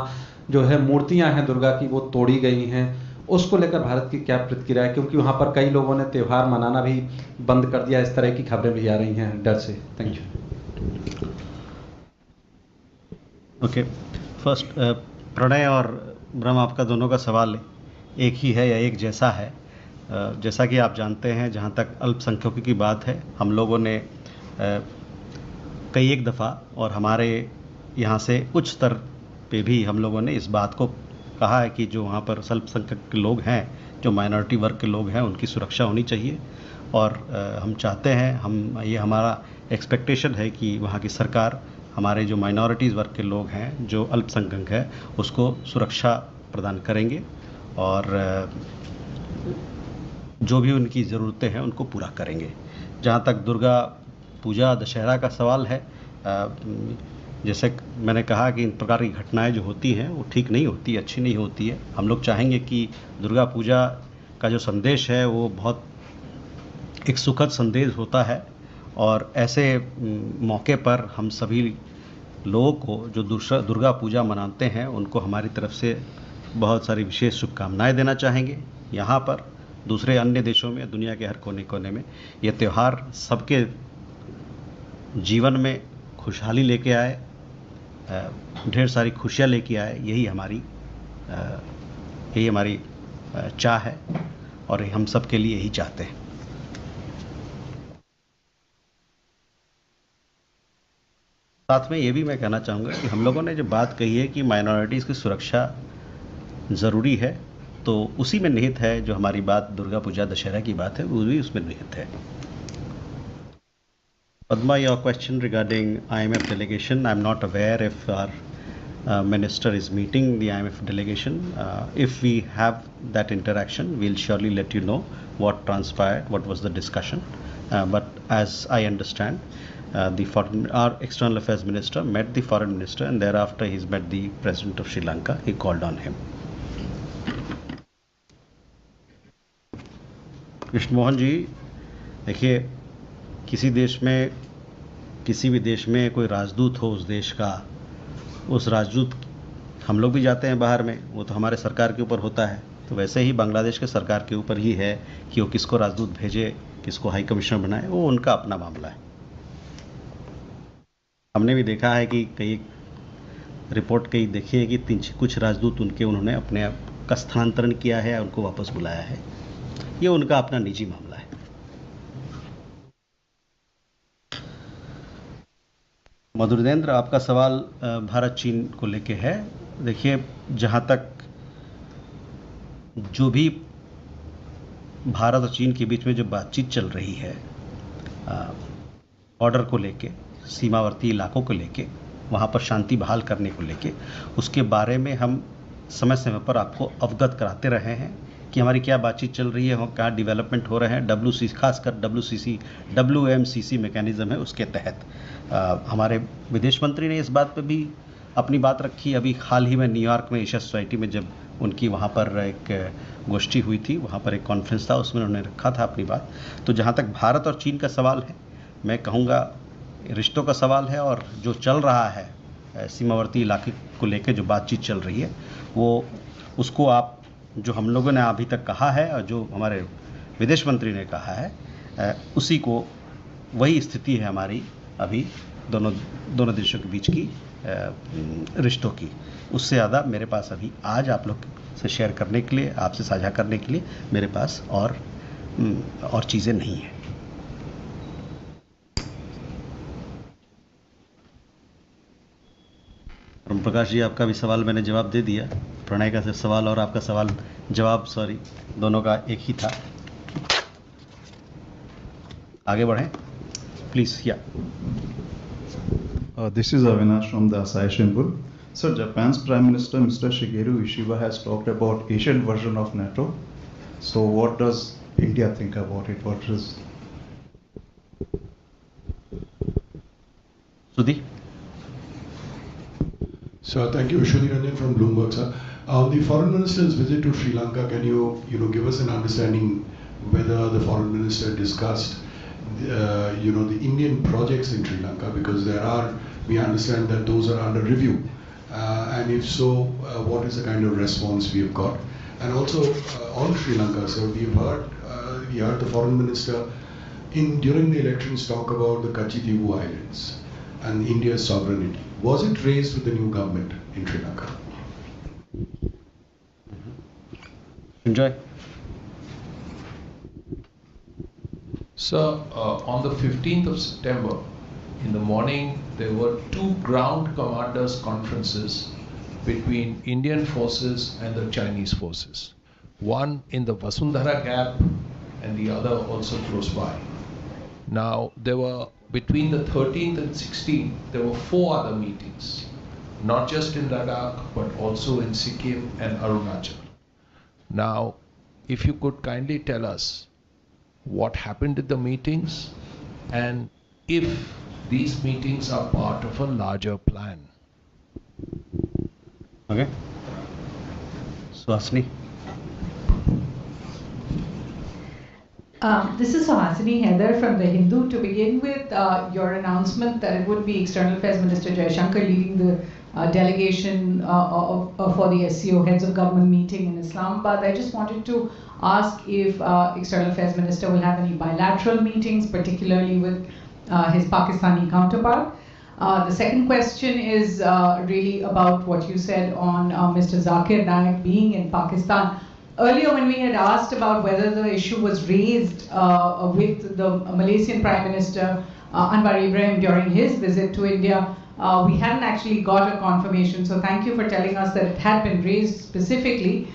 जो है मूर्तियाँ हैं दुर्गा की वो तोड़ी गई हैं। उसको लेकर भारत की क्या प्रतिक्रिया है, क्योंकि वहाँ पर कई लोगों ने त्यौहार मनाना भी बंद कर दिया, इस तरह की खबरें भी आ रही हैं डर से। Thank you. Okay, first Pranay और ब्रह्म, आपका दोनों का सवाल एक ही है या एक जैसा है। जैसा कि आप जानते हैं, जहाँ तक अल्पसंख्यकों की बात है, हम लोगों ने कई एक दफ़ा और हमारे यहाँ से उच्च स्तर पे भी हम लोगों ने इस बात को कहा है कि जो वहाँ पर अल्पसंख्यक के लोग हैं, जो माइनॉरिटी वर्ग के लोग हैं, उनकी सुरक्षा होनी चाहिए। और हम चाहते हैं, ये हमारा एक्सपेक्टेशन है कि वहाँ की सरकार हमारे जो माइनॉरिटीज़ वर्ग के लोग हैं, जो अल्पसंख्यक हैं, उसको सुरक्षा प्रदान करेंगे और जो भी उनकी ज़रूरतें हैं उनको पूरा करेंगे। जहाँ तक दुर्गा पूजा दशहरा का सवाल है, जैसे मैंने कहा कि इन प्रकार की घटनाएं जो होती हैं वो ठीक नहीं होती, अच्छी नहीं होती है। हम लोग चाहेंगे कि दुर्गा पूजा का जो संदेश है वो बहुत एक सुखद संदेश होता है, और ऐसे मौके पर हम सभी लोगों को जो दुर्गा पूजा मनाते हैं उनको हमारी तरफ से बहुत सारी विशेष शुभकामनाएं देना चाहेंगे। यहाँ पर दूसरे अन्य देशों में, दुनिया के हर कोने कोने में ये त्यौहार सबके जीवन में खुशहाली लेके आए, ढेर सारी खुशियाँ लेके आए, यही हमारी चाह है और हम सब के लिए यही चाहते हैं। साथ में ये भी मैं कहना चाहूँगा कि हम लोगों ने जो बात कही है कि माइनॉरिटीज़ की सुरक्षा ज़रूरी है, तो उसी में निहित है जो हमारी बात दुर्गा पूजा दशहरा की बात है, वो भी उसमें निहित है। Padma, your question regarding IMF delegation, I'm not aware if our minister is meeting the IMF delegation. If we have that interaction, we'll surely let you know what transpired, what was the discussion. But as I understand, our external affairs minister met the foreign minister, and thereafter he's met the president of Sri Lanka. He called on him. Krishna Mohan ji, देखिए, किसी देश में, किसी भी देश में कोई राजदूत हो उस देश का, उस राजदूत, हम लोग भी जाते हैं बाहर में, वो तो हमारे सरकार के ऊपर होता है, तो वैसे ही बांग्लादेश के सरकार के ऊपर ही है कि वो किसको राजदूत भेजे, किसको हाई कमिश्नर बनाए, वो उनका अपना मामला है। हमने भी देखा है कि कई रिपोर्ट कई देखी है कि कुछ राजदूत उन्होंने अपने आप का स्थानांतरण किया है, उनको वापस बुलाया है, ये उनका अपना निजी मामला है। मधुरेंद्र, आपका सवाल भारत चीन को लेके है। देखिए, जहाँ तक जो भी भारत और चीन के बीच में जो बातचीत चल रही है बॉर्डर को लेके, सीमावर्ती इलाकों को लेके, वहाँ पर शांति बहाल करने को लेके, उसके बारे में हम समय समय पर आपको अवगत कराते रहे हैं कि हमारी क्या बातचीत चल रही है, क्या डेवलपमेंट हो रहे हैं। खासकर WMCC मैकेनिज्म है, उसके तहत हमारे विदेश मंत्री ने इस बात पे भी अपनी बात रखी। अभी हाल ही में न्यूयॉर्क में एशिया सोसाइटी में जब उनकी वहाँ पर एक गोष्ठी हुई थी, वहाँ पर एक कॉन्फ्रेंस था, उसमें उन्होंने रखा था अपनी बात। तो जहाँ तक भारत और चीन का सवाल है, मैं कहूँगा रिश्तों का सवाल है, और जो चल रहा है सीमावर्ती इलाके को लेकर जो बातचीत चल रही है, वो उसको आप जो हम लोगों ने अभी तक कहा है और जो हमारे विदेश मंत्री ने कहा है, उसी को, वही स्थिति है हमारी अभी दोनों देशों के बीच की रिश्तों की। उससे ज़्यादा मेरे पास अभी आज आप लोग से शेयर करने के लिए, आपसे साझा करने के लिए मेरे पास और चीज़ें नहीं हैं। ओम प्रकाश जी, आपका भी सवाल मैंने जवाब दे दिया। प्रणय का सवाल और आपका सवाल जवाब, सॉरी, दोनों का एक ही था। आगे बढ़ें प्लीज। या This is Avinash from the Asahi Shimbun. Sir, Japan's Prime Minister Mr. Shigeru Ishiba has talked about Asian version of NATO. So what does India think about it? What is... Sudhi? So thank you, Vishwani Ranjan from Bloomberg, sir. The foreign minister's visit to Sri Lanka, can you give us an understanding whether the foreign minister discussed the Indian projects in Sri Lanka, because we understand that those are under review, and if so, what is the kind of response we have got? And also on Sri Lanka, sir, we heard the foreign minister during the elections talk about the Kachitivu Islands and India's sovereignty. Was it raised with the new government in Sri Lanka? Enjoy. Sir, on the 15th of September, in the morning, there were 2 ground commanders' conferences between Indian forces and the Chinese forces. One in the Vasundhara Gap and the other also close by. Now, there were, between the 13th and 16th, there were 4 other meetings, not just in Ladakh, but also in Sikkim and Arunachal. Now, if you could kindly tell us what happened at the meetings, and if These meetings are part of a larger plan. Okay. Swasni. This is Suhasini Heather from The Hindu. To begin with, your announcement that it would be External Affairs Minister Jaishankar leading the delegation for the SEO Heads of Government meeting in Islamabad. I just wanted to ask if External Affairs Minister will have any bilateral meetings, particularly with his Pakistani counterpart. The second question is really about what you said on Mr. Zakir Naik being in Pakistan. Earlier, when we had asked about whether the issue was raised with the Malaysian Prime Minister Anwar Ibrahim during his visit to India, we hadn't actually got a confirmation. So thank you for telling us that it had been raised specifically.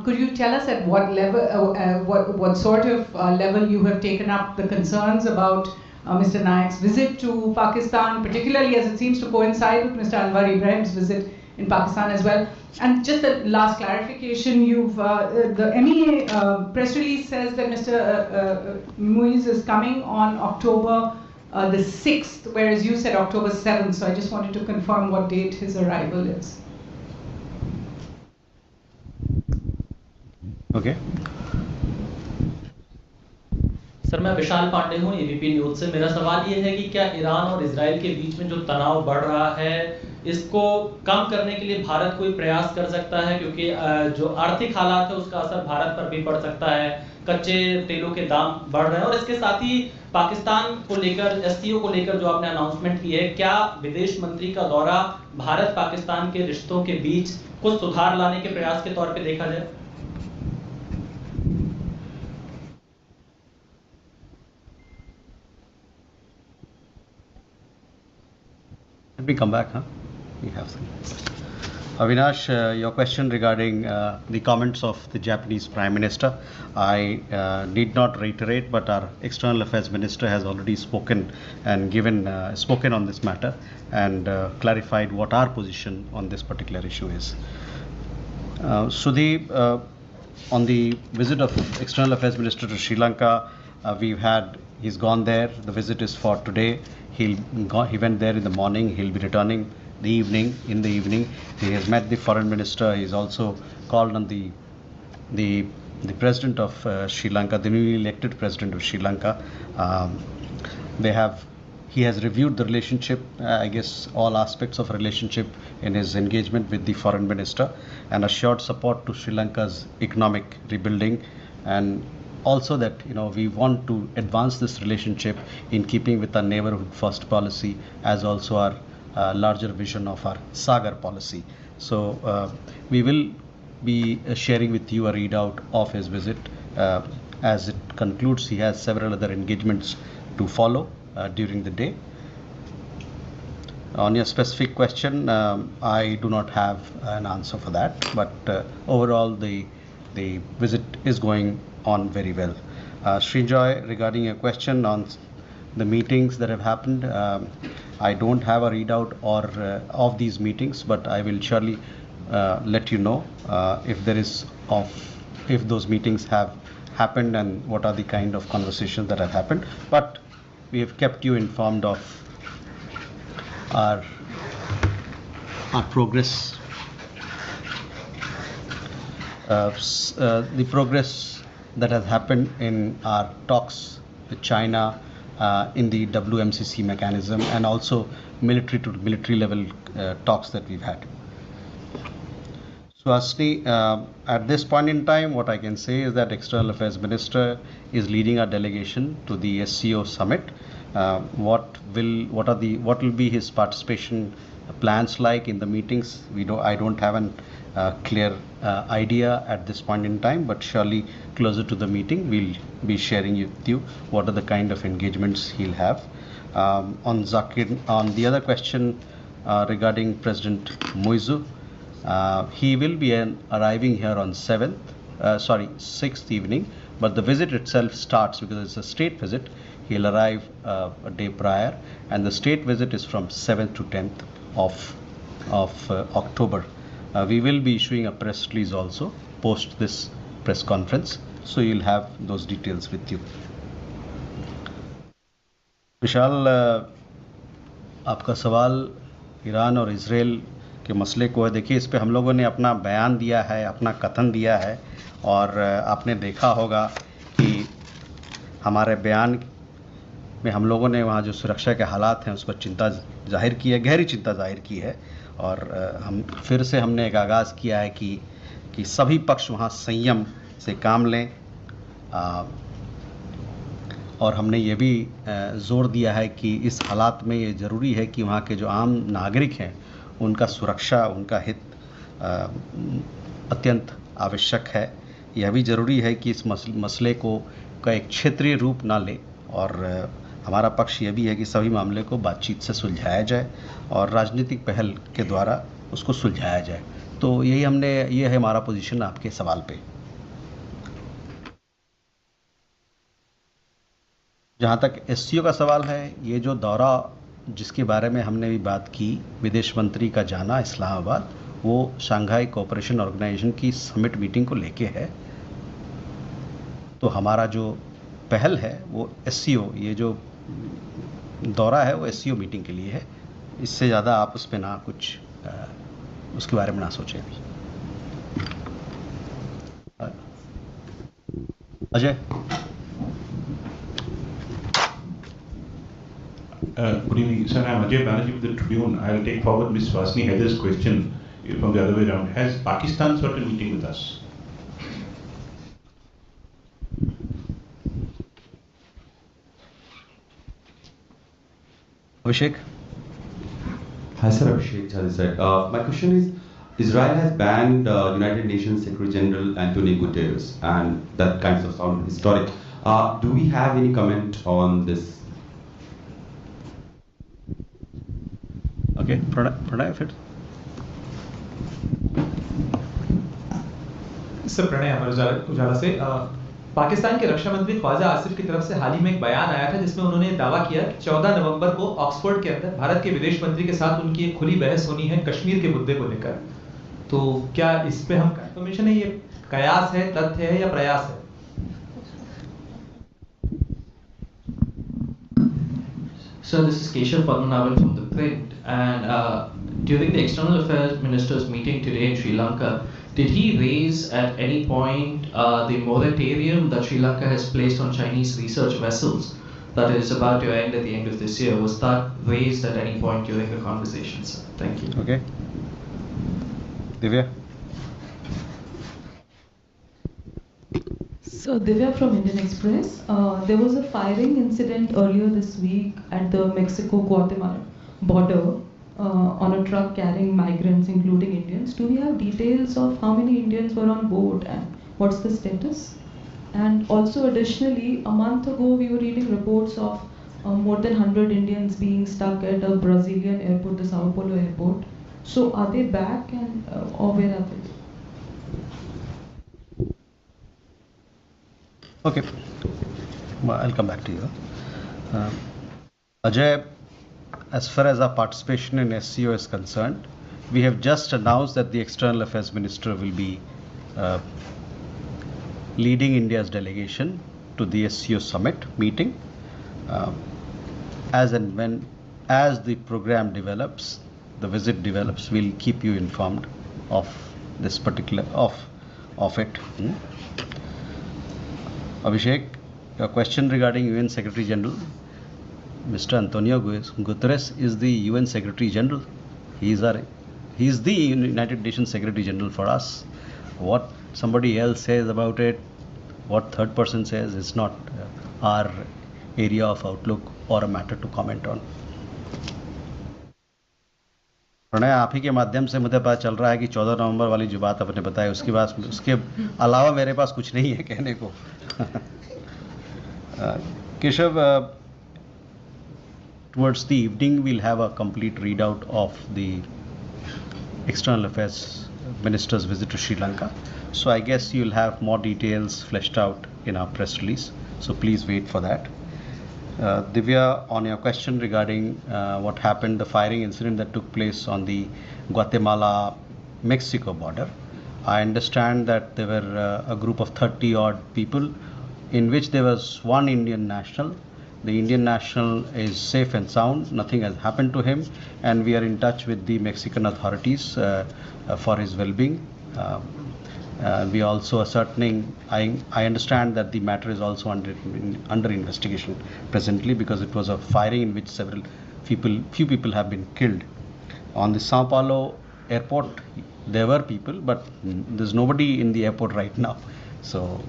Could you tell us at what level, what sort of level you have taken up the concerns about Mr. Naik's visit to Pakistan, particularly as it seems to coincide with Mr. Anwar Ibrahim's visit in Pakistan as well? And just a last clarification, the MEA press release says that Mr. Muiz is coming on October the 6th, whereas you said October 7th, so I just wanted to confirm what date his arrival is. Okay. Sir मैं विशाल पांडे हूँ ABP news से। मेरा सवाल ये है कि क्या Iran और इजराइल के बीच में जो तनाव बढ़ रहा है इसको कम करने के लिए भारत कोई प्रयास कर सकता है, क्योंकि जो आर्थिक हालात है उसका असर भारत पर भी पड़ सकता है, कच्चे तेलों के दाम बढ़ रहे हैं, और इसके साथ ही पाकिस्तान को लेकर एससीओ को लेकर जो आपने अनाउंसमेंट की है, क्या विदेश मंत्री का दौरा भारत पाकिस्तान के रिश्तों के बीच कुछ सुधार लाने के प्रयास के तौर पे देखा जाए? Let me come back, huh? We have some. Avinash, your question regarding the comments of the Japanese Prime Minister, I need not reiterate, but our External Affairs Minister has already spoken and spoken on this matter and clarified what our position on this particular issue is. Sudeep, on the visit of External Affairs Minister to Sri Lanka, he's gone there. The visit is for today. He went there in the morning. He'll be returning in the evening. He has met the foreign minister. He's also called on the president of Sri Lanka, the newly elected president of Sri Lanka. He has reviewed the relationship, I guess all aspects of relationship in his engagement with the foreign minister, and assured support to Sri Lanka's economic rebuilding, and also that we want to advance this relationship in keeping with our neighborhood first policy, as also our larger vision of our Sagar policy. So we will be sharing with you a readout of his visit. As it concludes, he has several other engagements to follow during the day. On your specific question, I do not have an answer for that, but overall the visit is going on very well. Srinjoy, regarding your question on the meetings that have happened, I don't have a readout of these meetings, but I will surely let you know if those meetings have happened and what are the kind of conversations that have happened. But we have kept you informed of our progress, the progress that has happened in our talks with China in the WMCC mechanism, and also military to military level talks that we've had. So Asni, at this point in time, what I can say is that External Affairs Minister is leading our delegation to the SEO summit. What will be his participation plans like in the meetings? I don't have a clear idea at this point in time, but surely closer to the meeting we'll be sharing with you what are the kind of engagements he'll have. On the other question regarding President Muizu, he will be arriving here on 6th evening, but the visit itself starts, because it's a state visit, he'll arrive a day prior, and the state visit is from 7th to 10th of October. We will be issuing a press release also post this press conference, so you'll have those details with you. Vishal, आपका सवाल Iran और Israel के मसले को है। देखिए, इस पे हम लोगों ने अपना बयान दिया है, अपना कथन दिया है, और आपने देखा होगा कि हमारे बयान में हम लोगों ने वहाँ जो सुरक्षा के हालात हैं उस पर चिंता जाहिर की है, गहरी चिंता जाहिर की है। और हम फिर से हमने एक आगाज़ किया है कि सभी पक्ष वहाँ संयम से काम लें। और हमने ये भी ज़ोर दिया है कि इस हालात में ये ज़रूरी है कि वहाँ के जो आम नागरिक हैं उनका सुरक्षा, उनका हित अत्यंत आवश्यक है। यह भी ज़रूरी है कि इस मसले को का एक क्षेत्रीय रूप ना ले, और हमारा पक्ष यह भी है कि सभी मामले को बातचीत से सुलझाया जाए और राजनीतिक पहल के द्वारा उसको सुलझाया जाए। तो ये है हमारा पोजीशन आपके सवाल पे। जहाँ तक एससीओ का सवाल है, ये जो दौरा जिसके बारे में हमने भी बात की, विदेश मंत्री का जाना इस्लामाबाद, वो शंघाई कोऑपरेशन ऑर्गेनाइजेशन की समिट मीटिंग को लेके है। तो हमारा जो पहल है वो एससीओ, ये जो दौरा है वो एससीओ मीटिंग के लिए है। इससे ज़्यादा आप उस पर ना कुछ उसके बारे में ना सोचें। Ajay. Good evening, sir. I'm Ajay Banerjee with the Tribune. I'll take forward Ms. Vasni Haider's question from the other way around. Has Pakistan sought a meeting with us? Abhishek. Hi, sir. Abhishek Jha this side. My question is, Israel has banned United Nations Secretary General Antonio Guterres, and that kind of sound historic. Do we have any comment on this? Okay, Pranay फिर। Sir Pranay अमर उजाला से पाकिस्तान के रक्षा मंत्री ख्वाजा आसिफ की तरफ से हाल ही में एक बयान आया था जिसमें उन्होंने दावा किया कि 14 नवंबर को ऑक्सफोर्ड के अंदर भारत के विदेश मंत्री के साथ उनकी एक खुली बहस होनी है कश्मीर के मुद्दे को लेकर। तो क्या इस पे हम कंफर्मेशन है, ये कयास है, तथ्य है या प्रयास है? So this is Keshav Padmanabhan from the print, and during the External Affairs Ministers meeting today in Sri Lanka, did he raise at any point the moratorium that Sri Lanka has placed on Chinese research vessels that is about to end at the end of this year? Was that raised at any point during the conversations? Thank you. Okay. Divya. So Divya from Indian Express. There was a firing incident earlier this week at the Mexico-Guatemala border on a truck carrying migrants, including Indians. Do we have details of how many Indians were on board and what's the status? And also additionally, a month ago we were reading reports of more than 100 Indians being stuck at a Brazilian airport, the Sao Paulo airport. So are they back, and or where are they? Okay, well, I'll come back to you. Ajay, as far as our participation in SEO is concerned, we have just announced that the External Affairs Minister will be leading India's delegation to the SEO summit meeting. As the program develops, the visit develops, we'll keep you informed of this particular of it. Abhishek, your question regarding UN Secretary General, Mr. Antonio Guterres is the UN Secretary General. He is the United Nations Secretary General for us. What somebody else says about it, what third person says, is not our area of outlook or a matter to comment on. Pranay, आप ही के माध्यम से मुझे पता चल रहा है कि 14 नवंबर वाली जो बात आपने बताई उसके अलावा मेरे पास कुछ नहीं है कहने को। Keshav, towards the evening we'll have a complete readout of the External Affairs Minister's visit to Sri Lanka. So I guess you'll have more details fleshed out in our press release. So please wait for that. Divya, on your question regarding what happened, the firing incident that took place on the Guatemala-Mexico border, I understand that there were a group of 30 odd people in which there was one Indian national. the Indian national is safe and sound. Nothing has happened to him, and we are in touch with the Mexican authorities for his well-being. We are also ascertaining. I understand that the matter is also under investigation presently, because it was a firing in which few people have been killed. On the Sao Paulo airport, there were people, but there's nobody in the airport right now. So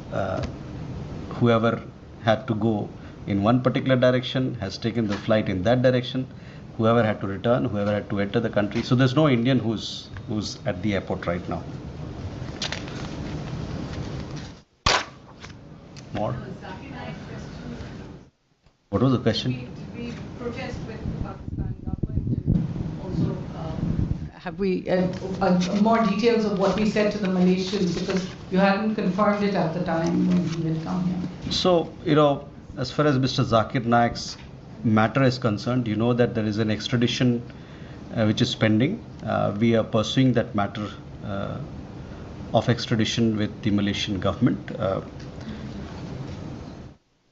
whoever had to go in one particular direction has taken the flight in that direction. Whoever had to return, whoever had to enter the country. So there's no Indian who's at the airport right now. More? What was the question? We protest with the Pakistan government. Also, have we more details of what we said to the Malaysians, because you hadn't confirmed it at the time when he had come here. So, as far as Mr. Zakir Naik's matter is concerned, you know that there is an extradition which is pending. We are pursuing that matter of extradition with the Malaysian government.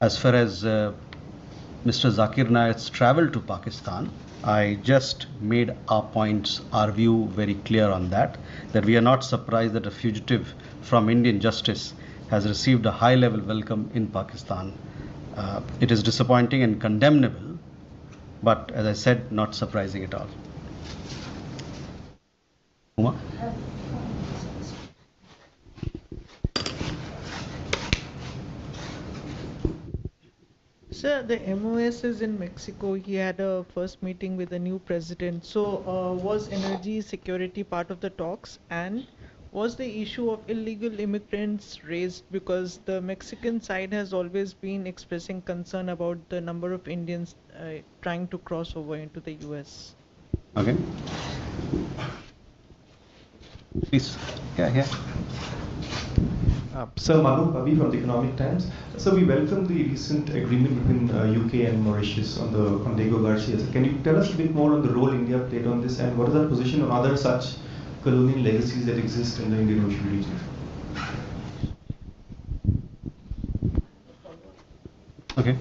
As far as Mr. Zakir Naik's travel to Pakistan, I just made our view very clear on that we are not surprised that a fugitive from Indian justice has received a high-level welcome in Pakistan. It is disappointing and condemnable, but as I said, not surprising at all. Uma? Sir, the MOS is in Mexico. He had a first meeting with the new president. So was energy security part of the talks? And was the issue of illegal immigrants raised? Because the Mexican side has always been expressing concern about the number of Indians trying to cross over into the US. Okay. Please. Yeah. Sir, Manu Pavi from the Economic Times. So we welcome the recent agreement between UK and Mauritius on Diego Garcia. So can you tell us a bit more on the role India played on this, and what is our position on other such colonial legacies that exist in the Indian Ocean region? Okay.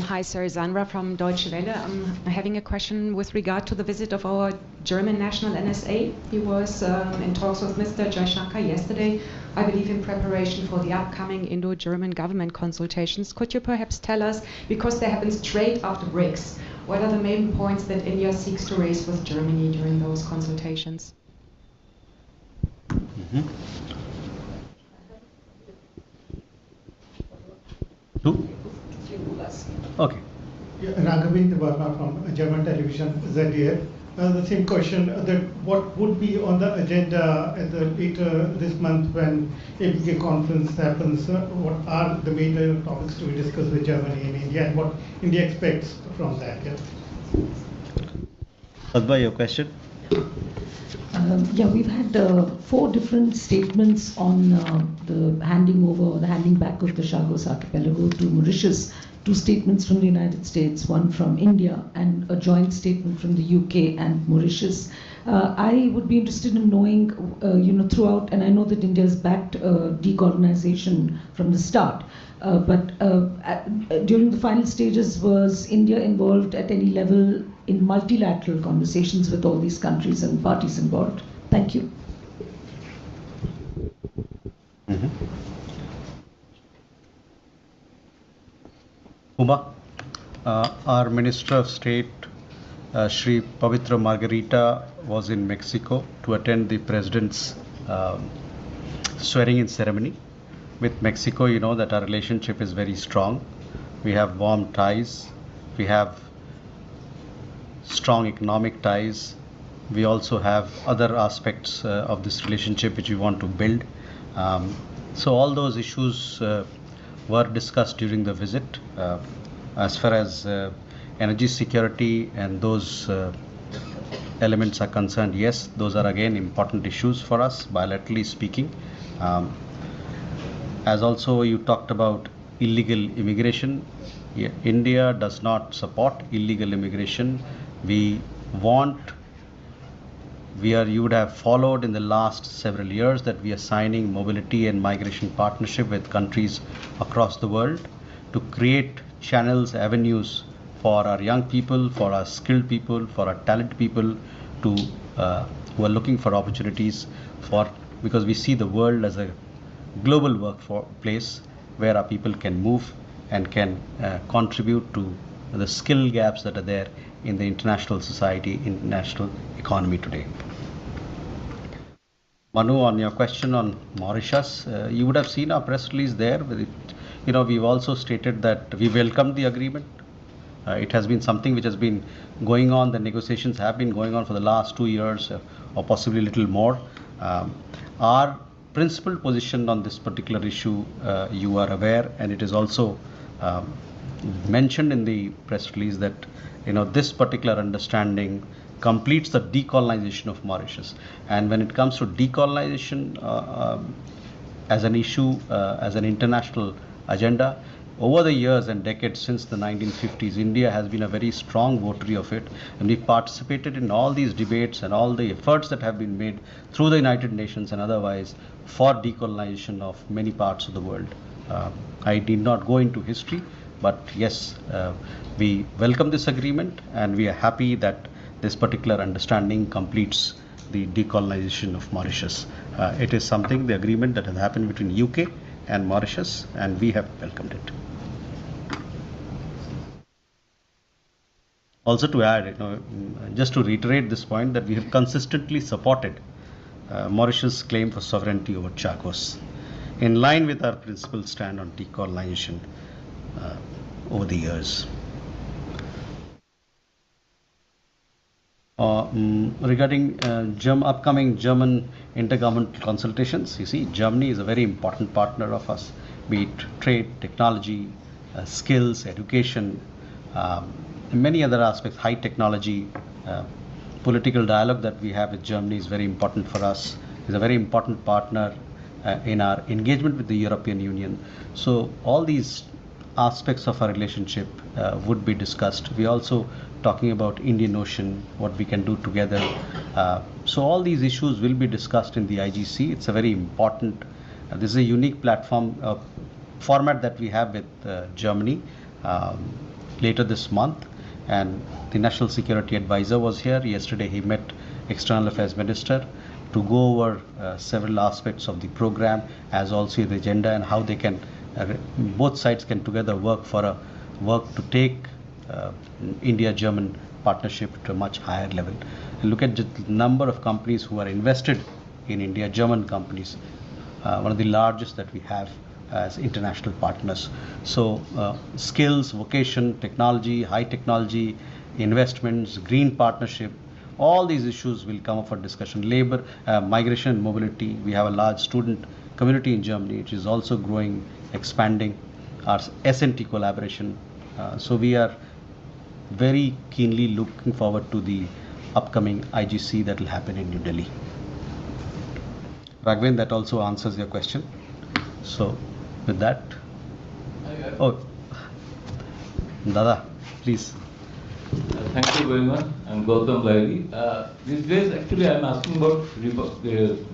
Hi, sir. Sandra from Deutsche Welle. I'm having a question with regard to the visit of our German national NSA. He was in talks with Mr. Jaishankar yesterday, I believe in preparation for the upcoming Indo-German government consultations. Could you perhaps tell us, because they happen straight after BRICS, what are the main points that India seeks to raise with Germany during those consultations? Who? Okay. Raghavendra Verma from German television ZDF. The same question, that what would be on the agenda at the later this month when APK conference happens? What are the major topics to be discussed with Germany and India, and what India expects from that? Adva, your question? Yeah, we've had 4 different statements on the handing over or the handing back of the Chagos archipelago to Mauritius. 2 statements from the United States, 1 from India, and a joint statement from the UK and Mauritius. I would be interested in knowing, throughout, and I know that India has backed decolonization from the start, but during the final stages, was India involved at any level in multilateral conversations with all these countries and parties involved? Thank you. Uma, our Minister of State, Shri Pavitra Margarita, was in Mexico to attend the President's swearing-in ceremony. With Mexico, you know that our relationship is very strong. We have warm ties. We have strong economic ties. We also have other aspects of this relationship which we want to build. So all those issues were discussed during the visit. As far as energy security and those elements are concerned, yes, those are again important issues for us, bilaterally speaking. As also you talked about illegal immigration, India does not support illegal immigration. We want You would have followed in the last several years that we are signing mobility and migration partnership with countries across the world to create channels, avenues for our young people, for our skilled people, for our talented people to who are looking for opportunities because we see the world as a global workplace where our people can move and can contribute to the skill gaps that are there in the international society, international economy today. Manu, on your question on Mauritius, you would have seen our press release there. We've also stated that we welcomed the agreement. It has been something which has been going on. The negotiations have been going on for the last 2 years or possibly a little more. Our principal position on this particular issue, you are aware, and it is also mentioned in the press release that this particular understanding completes the decolonization of Mauritius. And when it comes to decolonization as an issue, as an international agenda, over the years and decades since the 1950s, India has been a very strong votary of it, and we participated in all these debates and all the efforts that have been made through the United Nations and otherwise for decolonization of many parts of the world. I did not go into history, but yes, we welcome this agreement and we are happy that this particular understanding completes the decolonization of Mauritius. It is something, the agreement that has happened between UK and Mauritius, and we have welcomed it. Also to add, just to reiterate this point, that we have consistently supported Mauritius' claim for sovereignty over Chagos, in line with our principal stand on decolonization over the years. Regarding upcoming German intergovernmental consultations, you see, Germany is a very important partner of us, be it trade, technology, skills, education, and many other aspects, high technology. Political dialogue that we have with Germany is very important for us. Is a very important partner in our engagement with the European Union. So all these aspects of our relationship would be discussed. We also talking about Indian Ocean, what we can do together. So all these issues will be discussed in the IGC. It's a very important, this is a unique platform format that we have with Germany later this month. And the National Security Advisor was here. Yesterday he met External Affairs Minister to go over several aspects of the program, as also the agenda and how they can, both sides can together work to take India-German partnership to a much higher level. And look at the number of companies who are invested in India, German companies, one of the largest that we have as international partners. So skills, vocation, technology, high technology, investments, green partnership, all these issues will come up for discussion. Labor, migration and mobility. We have a large student community in Germany, which is also growing, expanding. Our S&T collaboration. So we are very keenly looking forward to the upcoming IGC that will happen in New Delhi. Raghavendra, that also answers your question. So with that, Dada, please. Thank you very much. I'm Gautam Lahiri. These days, actually, I'm asking about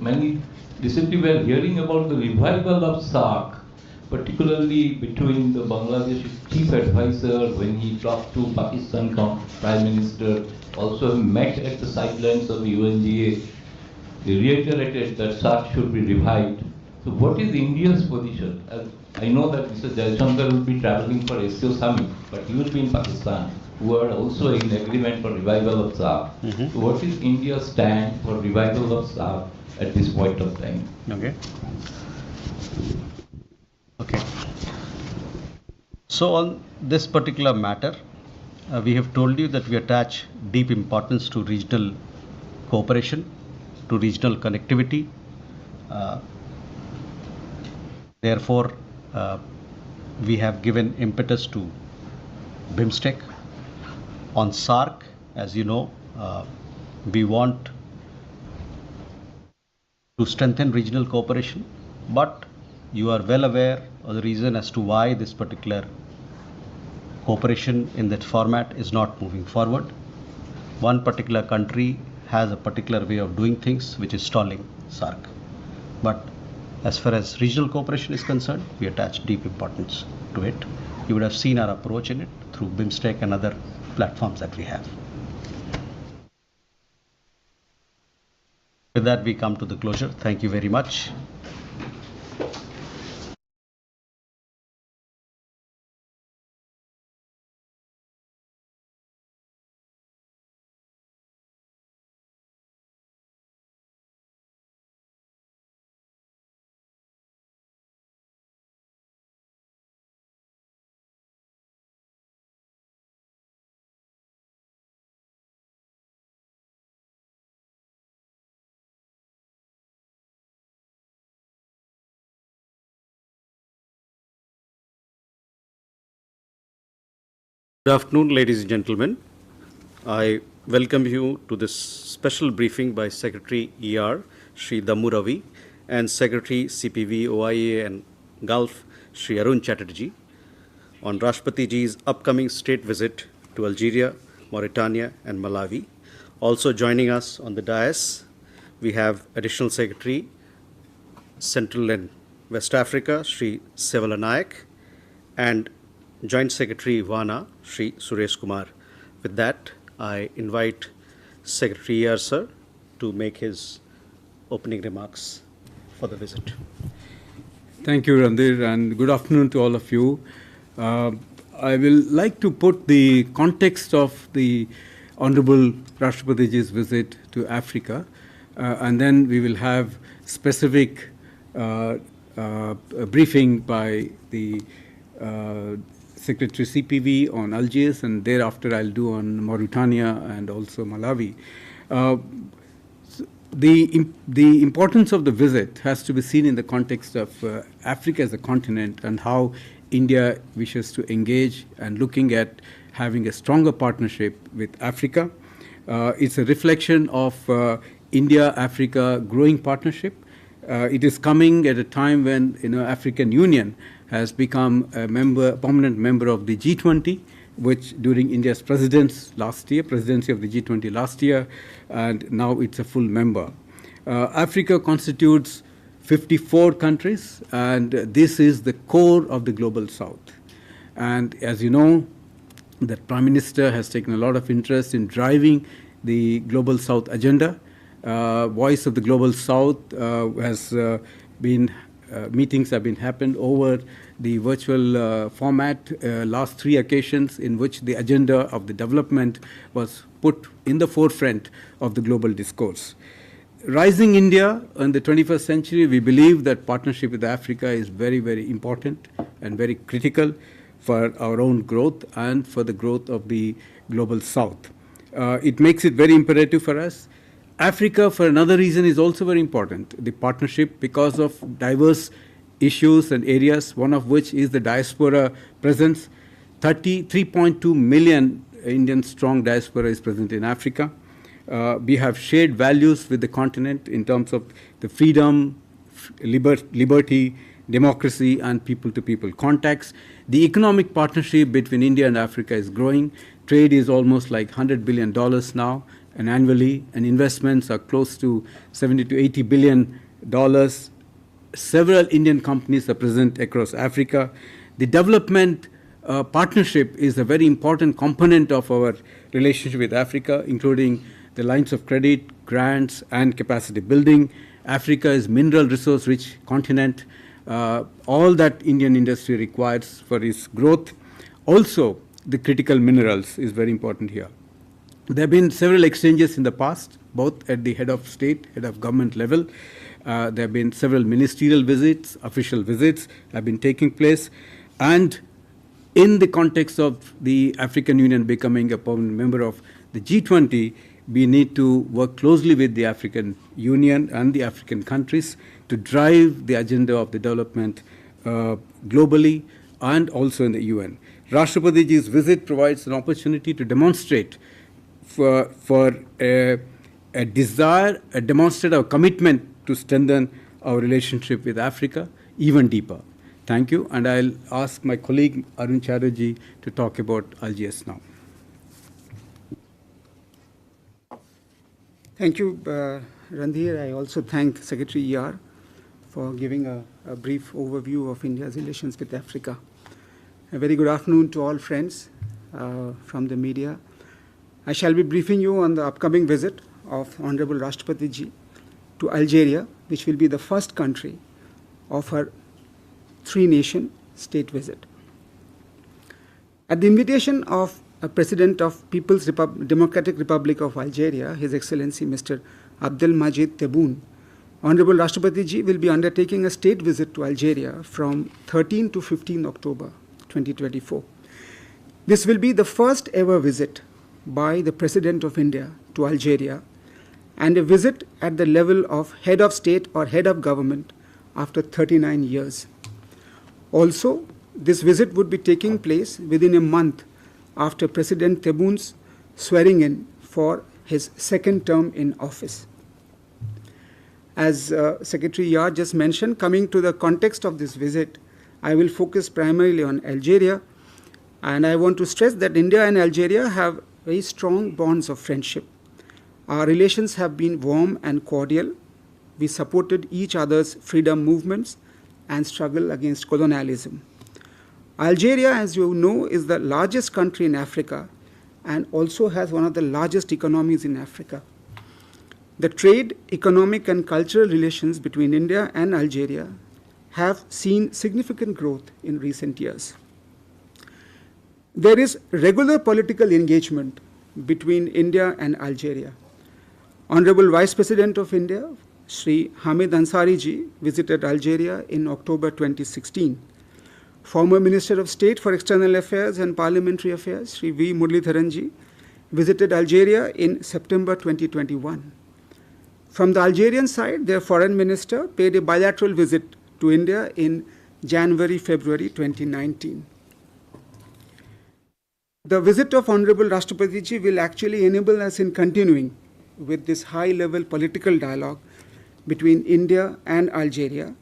many recently we are hearing about the revival of SAARC, particularly between the Bangladesh chief advisor when he talked to Pakistan Prime Minister, also met at the sidelines of the UNGA. They reiterated that SAARC should be revived. So what is India's position? I know that Mr. Jaishankar will be traveling for SEO summit, but he will be in Pakistan, who are also in agreement for revival of SAARC. So what is India's stand for revival of SAARC at this point of time? Okay. So on this particular matter, we have told you that we attach deep importance to regional cooperation, to regional connectivity. Therefore, we have given impetus to BIMSTEC. On SAARC, as you know, we want to strengthen regional cooperation, but you are well aware of the reason as to why this particular cooperation in that format is not moving forward. One particular country has a particular way of doing things which is stalling SARC. But as far as regional cooperation is concerned, we attach deep importance to it. You would have seen our approach in it through BIMSTEC and other platforms that we have. With that, we come to the closure. Thank you very much. Good afternoon, ladies and gentlemen. I welcome you to this special briefing by Secretary ER, Sri Dammu Ravi, and Secretary CPV, OIA and Gulf, Sri Arun Chatterjee, on Rashtrapatiji's upcoming state visit to Algeria, Mauritania, and Malawi. Also joining us on the dais, we have Additional Secretary, Central and West Africa, Sri Sevala Nayak, and Joint Secretary Vana, Sri Suresh Kumar. With that, I invite Secretary ER, sir, to make his opening remarks for the visit. Thank you, Randir, and good afternoon to all of you. I will like to put the context of the Honorable Rashtrapatiji's visit to Africa, and then we will have specific briefing by the Secretary CPV on Algiers, and thereafter I'll do on Mauritania and also Malawi. The importance of the visit has to be seen in the context of Africa as a continent and how India wishes to engage and looking at having a stronger partnership with Africa. It's a reflection of India-Africa growing partnership. It is coming at a time when African Union has become a permanent member of the G20, which during India's presidency of the G20 last year, and now it's a full member. Africa constitutes 54 countries, and this is the core of the global South. And as you know, the Prime Minister has taken a lot of interest in driving the Global South agenda. Voice of the Global South has been meetings have been happened over the virtual format, last 3 occasions in which the agenda of the development was put in the forefront of the global discourse. Rising India in the 21st century, we believe that partnership with Africa is very, very important and very critical for our own growth and for the growth of the global South. It makes it very imperative for us. Africa, for another reason, is also very important. The partnership, because of diverse issues and areas, one of which is the diaspora presence. 3.2 million Indian strong diaspora is present in Africa. We have shared values with the continent in terms of the freedom, liberty, democracy, and people-to-people contacts. The economic partnership between India and Africa is growing. Trade is almost like $100 billion now, and annually, and investments are close to $70 to $80 billion. Several Indian companies are present across Africa. The development partnership is a very important component of our relationship with Africa, including the lines of credit, grants, and capacity building. Africa is mineral resource rich continent. All that Indian industry requires for its growth. Also, the critical minerals is very important here. There have been several exchanges in the past, both at the head of state, head of government level. There have been several ministerial visits, official visits have been taking place. And in the context of the African Union becoming a permanent member of the G20, we need to work closely with the African Union and the African countries to drive the agenda of the development globally and also in the UN. Rashtrapatiji's visit provides an opportunity to demonstrate demonstrate our commitment to strengthen our relationship with Africa even deeper. Thank you, and I'll ask my colleague Arun Chatterjee to talk about Algiers now. Thank you, Randhir. I also thank Secretary ER for giving a brief overview of India's relations with Africa. A very good afternoon to all friends from the media. I shall be briefing you on the upcoming visit of Honorable Rashtrapati Ji to Algeria, which will be the first country of her three-nation state visit. At the invitation of President of People's Democratic Republic of Algeria, His Excellency Mr. Abdelmajid Tebboune, Honorable Rashtrapati Ji will be undertaking a state visit to Algeria from 13 to 15 October 2024. This will be the first ever visit by the President of India to Algeria, and a visit at the level of head of state or head of government after 39 years. Also, this visit would be taking place within a month after President Tebboune's swearing in for his second term in office. As Secretary Yar just mentioned, coming to the context of this visit, I will focus primarily on Algeria, and I want to stress that India and Algeria have very strong bonds of friendship. Our relations have been warm and cordial. We supported each other's freedom movements and struggle against colonialism. Algeria, as you know, is the largest country in Africa and also has one of the largest economies in Africa. The trade, economic, and cultural relations between India and Algeria have seen significant growth in recent years. There is regular political engagement between India and Algeria. Honorable Vice President of India, Shri Hamid Ansari Ji, visited Algeria in October 2016. Former Minister of State for External Affairs and Parliamentary Affairs, Shri V. Muralidharan Ji, visited Algeria in September 2021. From the Algerian side, their foreign minister paid a bilateral visit to India in January-February 2019. The visit of Honorable Rashtrapati Ji will actually enable us in continuing with this high-level political dialogue between India and Algeria,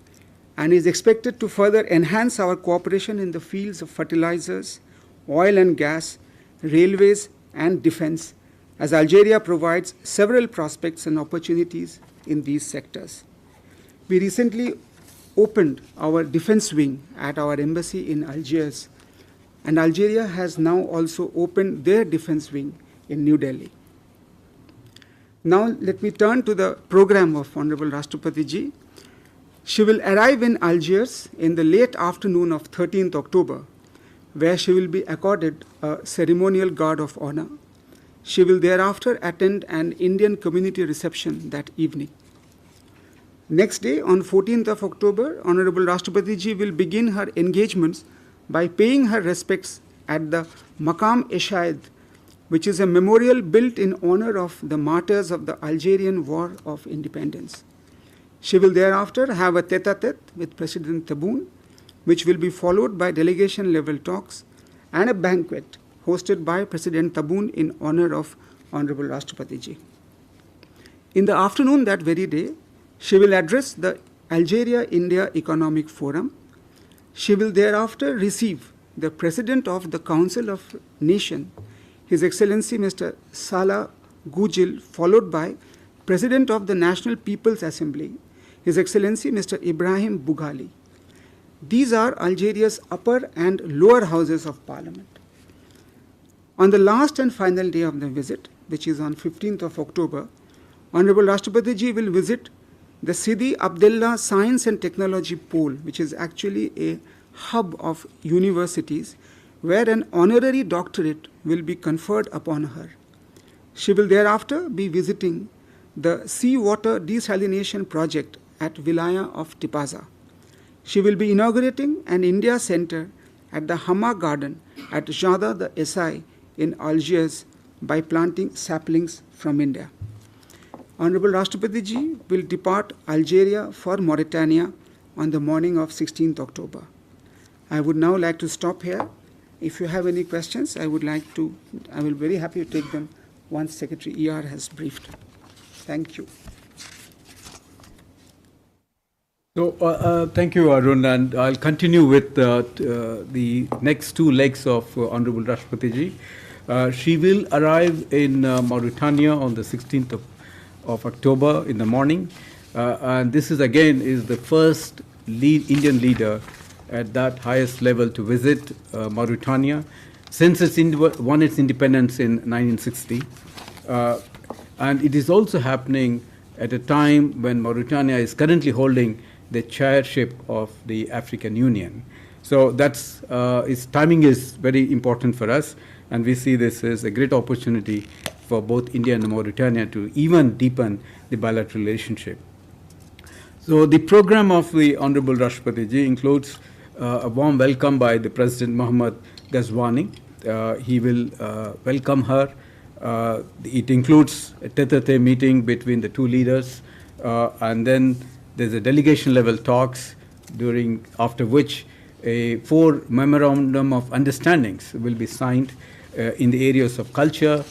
and is expected to further enhance our cooperation in the fields of fertilizers, oil and gas, railways, and defense, as Algeria provides several prospects and opportunities in these sectors. We recently opened our defense wing at our embassy in Algiers, and Algeria has now also opened their defense wing in New Delhi. Now let me turn to the program of Honorable Rashtrapati Ji. She will arrive in Algiers in the late afternoon of 13th October, where she will be accorded a ceremonial guard of honor. She will thereafter attend an Indian community reception that evening. Next day, on 14th of October, Honorable Rashtrapati Ji will begin her engagements by paying her respects at the Maqam-e-Shahid, which is a memorial built in honor of the martyrs of the Algerian War of Independence. She will thereafter have a tete-a-tete with President Tebboune, which will be followed by delegation-level talks and a banquet hosted by President Tebboune in honor of Honorable Rashtrapati Ji. In the afternoon that very day, she will address the Algeria-India Economic Forum. She will thereafter receive the President of the Council of Nations, His Excellency Mr. Salah Gujil, followed by President of the National People's Assembly, His Excellency Mr. Ibrahim Bughali. These are Algeria's upper and lower houses of parliament. On the last and final day of the visit, which is on 15th of October, Honorable Rashtrapati Ji will visit the Sidi Abdullah Science and Technology Pole, which is actually a hub of universities where an honorary doctorate will be conferred upon her. She will thereafter be visiting the seawater desalination project at Wilaya of Tipaza. She will be inaugurating an India Center at the Hama Garden at Jada the SI in Algiers by planting saplings from India. Honorable Rashtrapati Ji will depart Algeria for Mauritania on the morning of 16th October. I would now like to stop here. If you have any questions, I will be very happy to take them once Secretary ER has briefed. Thank you. So, thank you, Arun, and I'll continue with the next two legs of Honorable Rashtrapati Ji. She will arrive in Mauritania on the 16th of of October in the morning. And this is again is the first Indian leader at that highest level to visit Mauritania since won its independence in 1960. And it is also happening at a time when Mauritania is currently holding the chairship of the African Union. So that's its timing is very important for us, and we see this as a great opportunity for both India and Mauritania to even deepen the bilateral relationship. So the program of the Honorable Rashtrapati Ji includes a warm welcome by the President Mohammad Ghazwani. He will welcome her. It includes a tete-a-tete meeting between the two leaders, and then there's a delegation level talks after which 4 memorandum of understandings will be signed in the areas of culture,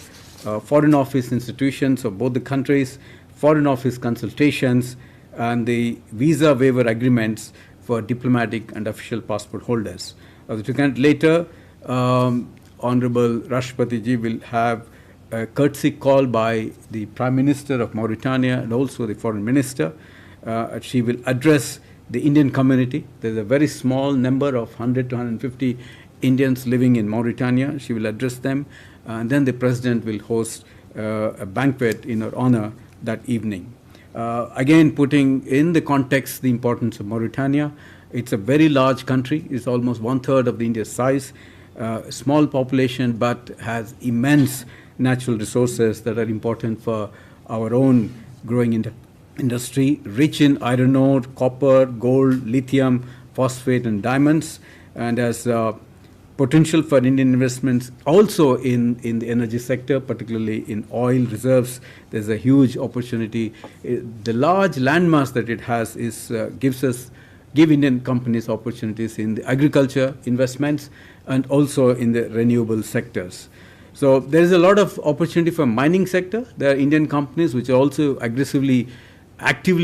foreign office institutions of both the countries, foreign office consultations, and the visa waiver agreements for diplomatic and official passport holders. Later, Honorable Rashtrapati Ji will have a courtesy call by the Prime Minister of Mauritania and also the Foreign Minister. She will address the Indian community. There's a very small number of 100 to 150 Indians living in Mauritania. She will address them, and then the President will host a banquet in her honor that evening. Again, putting in the context the importance of Mauritania, it's a very large country. It's almost 1/3 of the India's size, small population, but has immense natural resources that are important for our own growing industry, rich in iron ore, copper, gold, lithium, phosphate, and diamonds, and has potential for Indian investments also in the energy sector, particularly in oil reserves. There's a huge opportunity. The large landmass that it has give Indian companies opportunities in the agriculture investments and also in the renewable sectors. So there is a lot of opportunity for mining sector. There are Indian companies which are also actively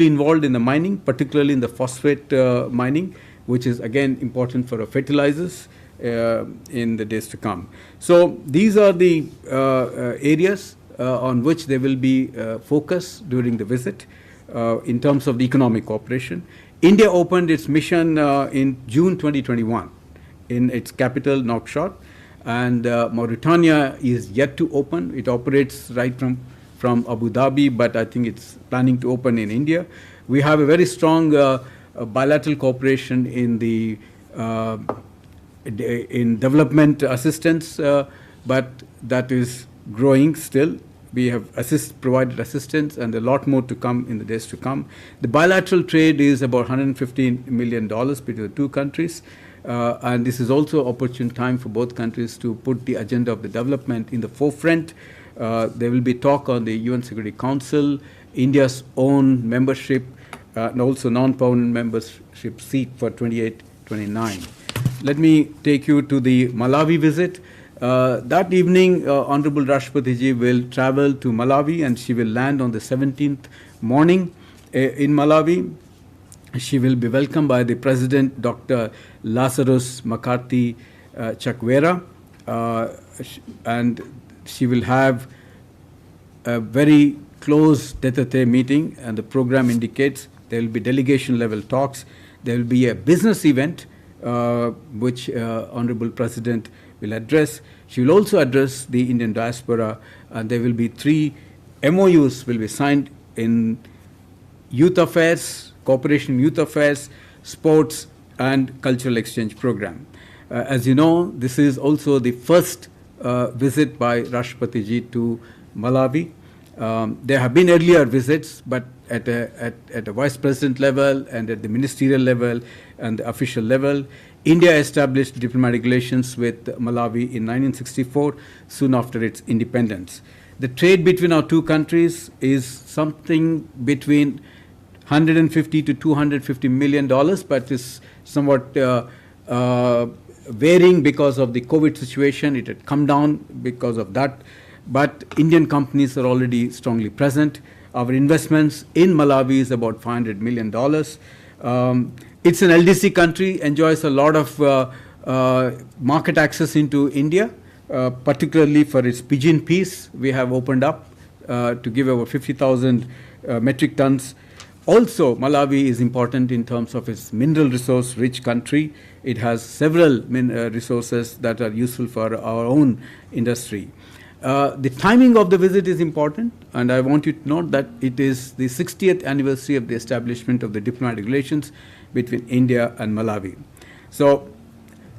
involved in the mining, particularly in the phosphate mining, which is again important for fertilizers in the days to come. So these are the areas on which there will be focus during the visit in terms of the economic cooperation. India opened its mission in June 2021 in its capital, Nouakchott, and Mauritania is yet to open. It operates right from Abu Dhabi, but I think it's planning to open in India. We have a very strong bilateral cooperation in the in development assistance, but that is growing still. We have provided assistance and a lot more to come in the days to come. The bilateral trade is about $115 million between the two countries. And this is also opportune time for both countries to put the agenda of the development in the forefront. There will be talk on the UN Security Council, India's own membership, and also non-permanent membership seat for 28-29. Let me take you to the Malawi visit. That evening, Honorable Rashtrapati Ji will travel to Malawi, and she will land on the 17th morning in Malawi. She will be welcomed by the President, Dr. Lazarus McCarthy Chakwera, and she will have a very close tete-a-tete meeting, and the program indicates there will be delegation level talks. There will be a business event which Honorable President will address. She will also address the Indian diaspora, and there will be 3 MOUs will be signed in youth affairs, cooperation in youth affairs, sports, and cultural exchange program. As you know, this is also the first visit by Rashtrapati Ji to Malawi. There have been earlier visits, but at a vice president level and at the ministerial level and the official level. India established diplomatic relations with Malawi in 1964, soon after its independence. The trade between our two countries is something between $150 to $250 million, but is somewhat varying because of the COVID situation. It had come down because of that, but Indian companies are already strongly present. Our investments in Malawi is about $500 million. It's an LDC country, enjoys a lot of market access into India, particularly for its pigeon peas. We have opened up to give over 50,000 metric tons. Also, Malawi is important in terms of its mineral resource rich country. It has several resources that are useful for our own industry. The timing of the visit is important, and I want you to note that it is the 60th anniversary of the establishment of the diplomatic relations between India and Malawi. So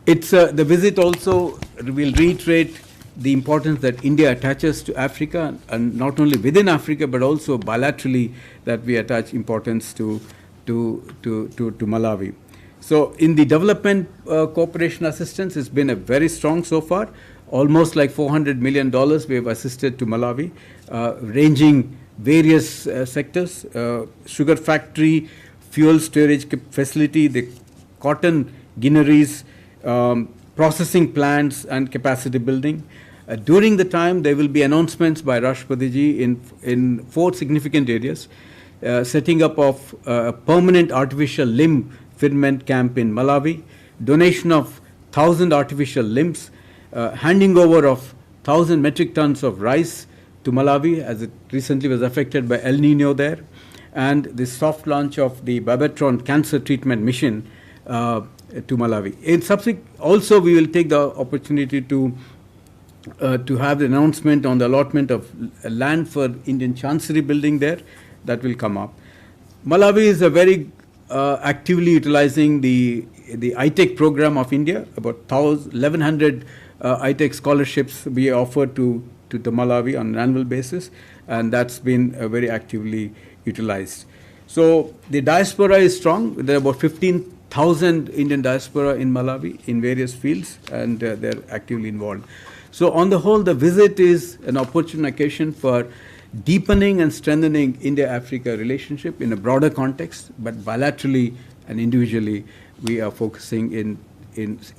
it's the visit also will reiterate the importance that India attaches to Africa, and not only within Africa but also bilaterally that we attach importance to Malawi. So in the development cooperation assistance, it's been a very strong so far. Almost like $400 million we have assisted to Malawi, ranging various sectors, sugar factory, fuel storage facility, the cotton ginneries, processing plants and capacity building. During the time, there will be announcements by Rashtrapati in 4 significant areas, setting up of a permanent artificial limb ferment camp in Malawi, donation of 1,000 artificial limbs, handing over of 1,000 metric tons of rice to Malawi, as it recently was affected by El Nino there, and the soft launch of the Babatron cancer treatment mission to Malawi. In subsequent, also we will take the opportunity to have the announcement on the allotment of land for Indian Chancery building there. That will come up. Malawi is a very actively utilizing the ITEC program of India. About 1,100 ITEC scholarships we offer to Malawi on an annual basis, and that's been very actively utilized. So the diaspora is strong. There are about 15,000 Indian diaspora in Malawi in various fields, and they're actively involved. So on the whole, the visit is an opportune occasion for deepening and strengthening India-Africa relationship in a broader context, but bilaterally and individually, we are focusing in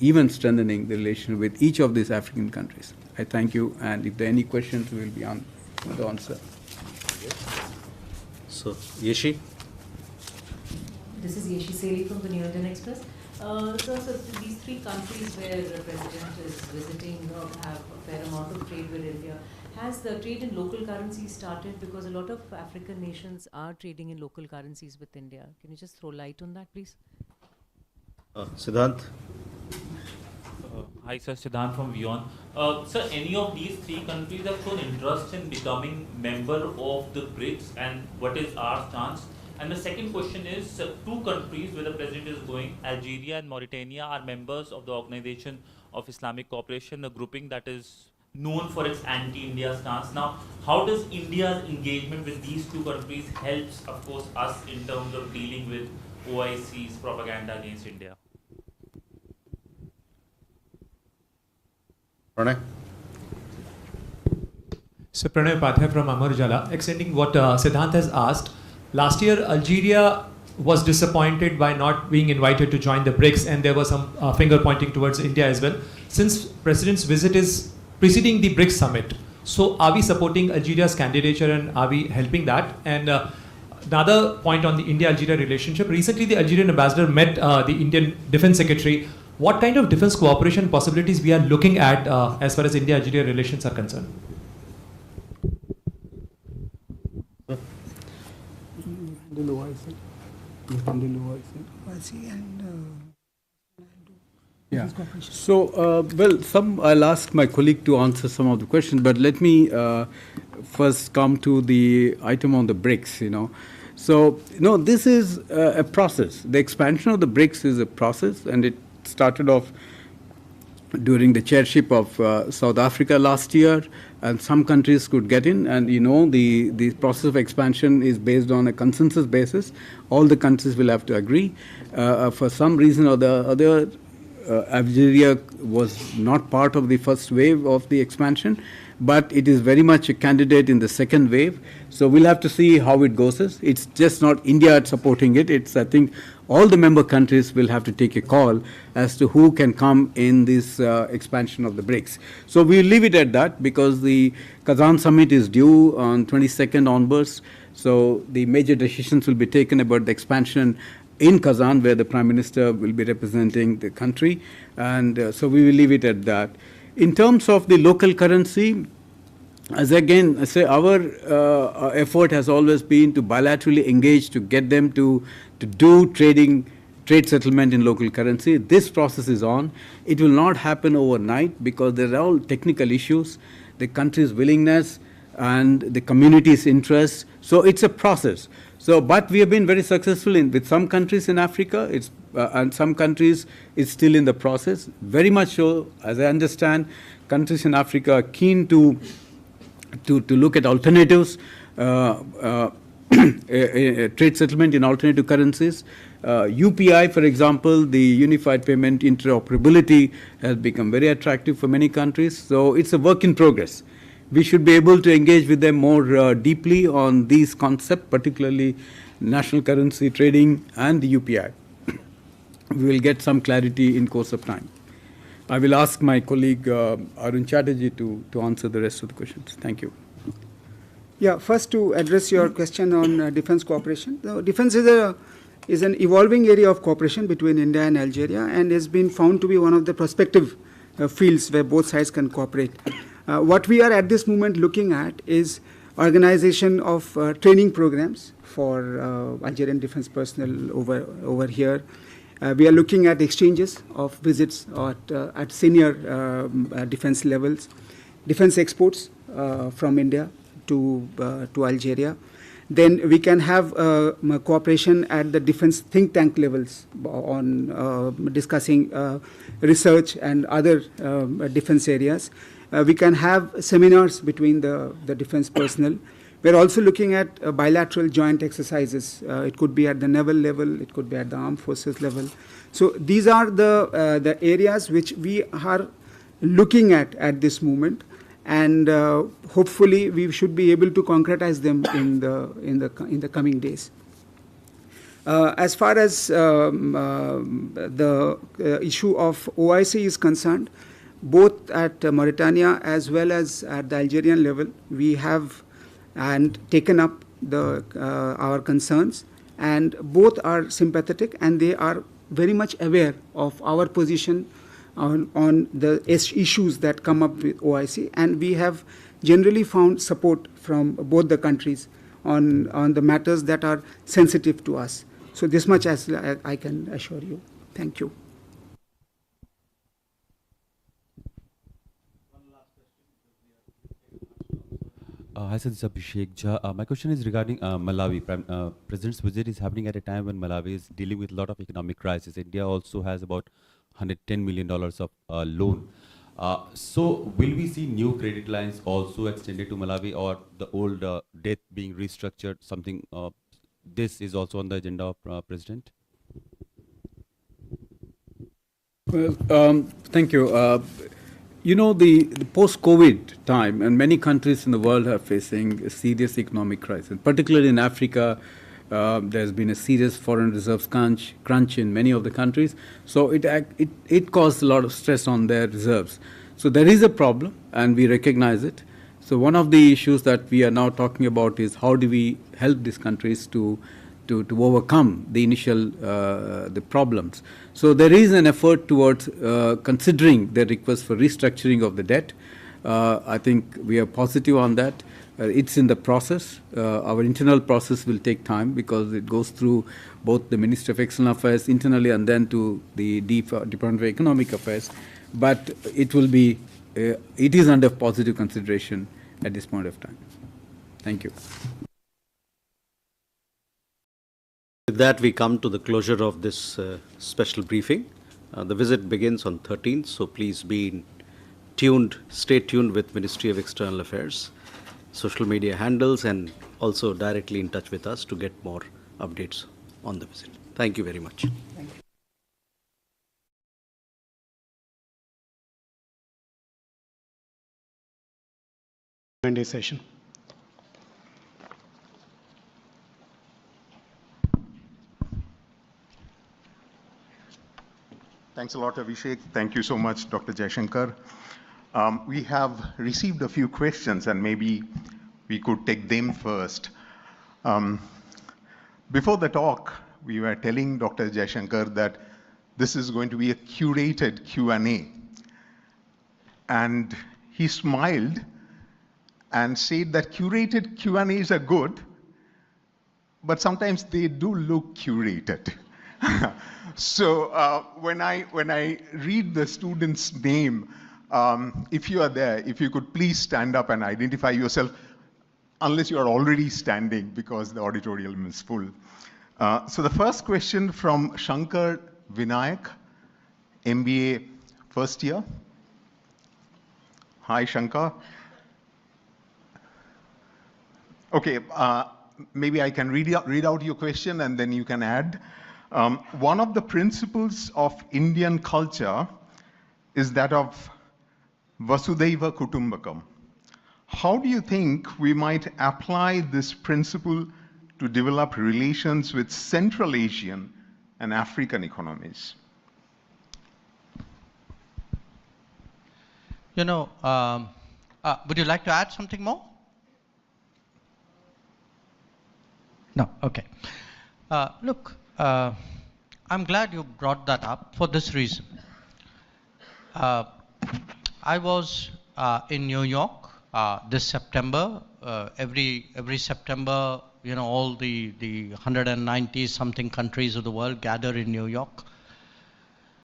even strengthening the relation with each of these African countries. I thank you, and if there are any questions, we will be on the answer. So, Yeshi? This is Yeshi Seli from the New Indian Express. So these 3 countries where the President is visiting have a fair amount of trade with India. Has the trade in local currencies started? Because a lot of African nations are trading in local currencies with India. Can you just throw light on that, please? Siddhant? Hi, sir. Siddhant from WION. Sir, any of these 3 countries have shown interest in becoming member of the BRICS, and what is our stance? And the second question is, 2 countries where the President is going, Algeria and Mauritania, are members of the Organization of Islamic Cooperation, a grouping that is known for its anti-India stance. Now, how does India's engagement with these 2 countries helps, of course, us in terms of dealing with OIC's propaganda against India? Pranay? So Pranay Upadhyay from Amar Ujala, extending what Siddhant has asked. Last year, Algeria was disappointed by not being invited to join the BRICS, and there was some finger pointing towards India as well. Since President's visit is preceding the BRICS summit, so are we supporting Algeria's candidature, and are we helping that? And another point on the India-Algeria relationship, recently the Algerian ambassador met the Indian Defense Secretary. What kind of defense cooperation possibilities we are looking at as far as India-Algeria relations are concerned? Yeah. So, well, I'll ask my colleague to answer some of the questions, but let me first come to the item on the BRICS, So, this is a process. The expansion of the BRICS is a process, and it started off during the chairship of South Africa last year, and some countries could get in, and the process of expansion is based on a consensus basis. All the countries will have to agree. For some reason or the other, Algeria was not part of the first wave of the expansion, but it is very much a candidate in the second wave. So we'll have to see how it goes. It's just not India supporting it. It's, I think, all the member countries will have to take a call as to who can come in this expansion of the BRICS. So we'll leave it at that, because the Kazan summit is due on 22nd onwards. So the major decisions will be taken about the expansion in Kazan, where the Prime Minister will be representing the country. And so we will leave it at that. In terms of the local currency, as again, I say our effort has always been to bilaterally engage to get them to do trade settlement in local currency. This process is on. It will not happen overnight because there are all technical issues, the country's willingness and the community's interest. So it's a process. So, but we have been very successful with some countries in Africa. And some countries it's still in the process. Very much so, as I understand, countries in Africa are keen to look at alternatives, trade settlement in alternative currencies. UPI, for example, the Unified Payment Interoperability has become very attractive for many countries. So it's a work in progress. We should be able to engage with them more deeply on these concepts, particularly national currency trading and the UPI. We will get some clarity in course of time. I will ask my colleague Arun Chatterjee to answer the rest of the questions. Thank you. Yeah, first to address your question on defense cooperation. Defense is an evolving area of cooperation between India and Algeria and has been found to be one of the prospective fields where both sides can cooperate. What we are at this moment looking at is organization of training programs for Algerian defense personnel over here. We are looking at exchanges of visits at senior defense levels, defense exports from India to Algeria. Then we can have cooperation at the defense think tank levels on discussing research and other defense areas. We can have seminars between the defense personnel. We're also looking at bilateral joint exercises. It could be at the naval level, it could be at the armed forces level. So these are the areas which we are looking at this moment, and hopefully we should be able to concretize them in the coming days. As far as the issue of OIC is concerned, both at Mauritania as well as at the Algerian level, we have taken up our concerns, and both are sympathetic and they are very much aware of our position on the issues that come up with OIC, and we have generally found support from both the countries on the matters that are sensitive to us. So this much as I can assure you. Thank you. Hi, sir, this is Abhishek Jha. My question is regarding Malawi. President's visit is happening at a time when Malawi is dealing with a lot of economic crisis. India also has about $110 million of loan. So will we see new credit lines also extended to Malawi, or the old debt being restructured? Something this is also on the agenda of President? Well, thank you. You know, the post-COVID time, and many countries in the world are facing a serious economic crisis. Particularly in Africa, there's been a serious foreign reserves crunch in many of the countries. So it caused a lot of stress on their reserves. So there is a problem, and we recognize it. So one of the issues that we are now talking about is how do we help these countries to overcome the initial the problems. So there is an effort towards considering the request for restructuring of the debt. I think we are positive on that. It's in the process. Our internal process will take time because it goes through both the Ministry of External Affairs internally and then to the Department of Economic Affairs. But it will be, it is under positive consideration at this point of time. Thank you. With that, we come to the closure of this special briefing. The visit begins on 13th, so please be tuned, stay tuned with Ministry of External Affairs, social media handles, and also directly in touch with us to get more updates on the visit. Thank you very much. Thank you. Q&A session. Thanks a lot, Abhishek. Thank you so much, Dr. Jaishankar. We have received a few questions, and maybe we could take them first. Before the talk, we were telling Dr. Jaishankar that this is going to be a curated Q&A. And he smiled and said that curated Q&As are good, but sometimes they do look curated. So when I read the student's name, if you are there, if you could please stand up and identify yourself, unless you are already standing because the auditorium is full. So the first question from Shankar Vinayak, MBA first year. Hi, Shankar. Okay, maybe I can read out your question and then you can add. One of the principles of Indian culture is that of Vasudhaiva Kutumbakam. How do you think we might apply this principle to develop relations with Central Asian and African economies? You know, would you like to add something more? No, okay. Look, I'm glad you brought that up for this reason. I was in New York this September. Every September, you know, all the 190 something countries of the world gather in New York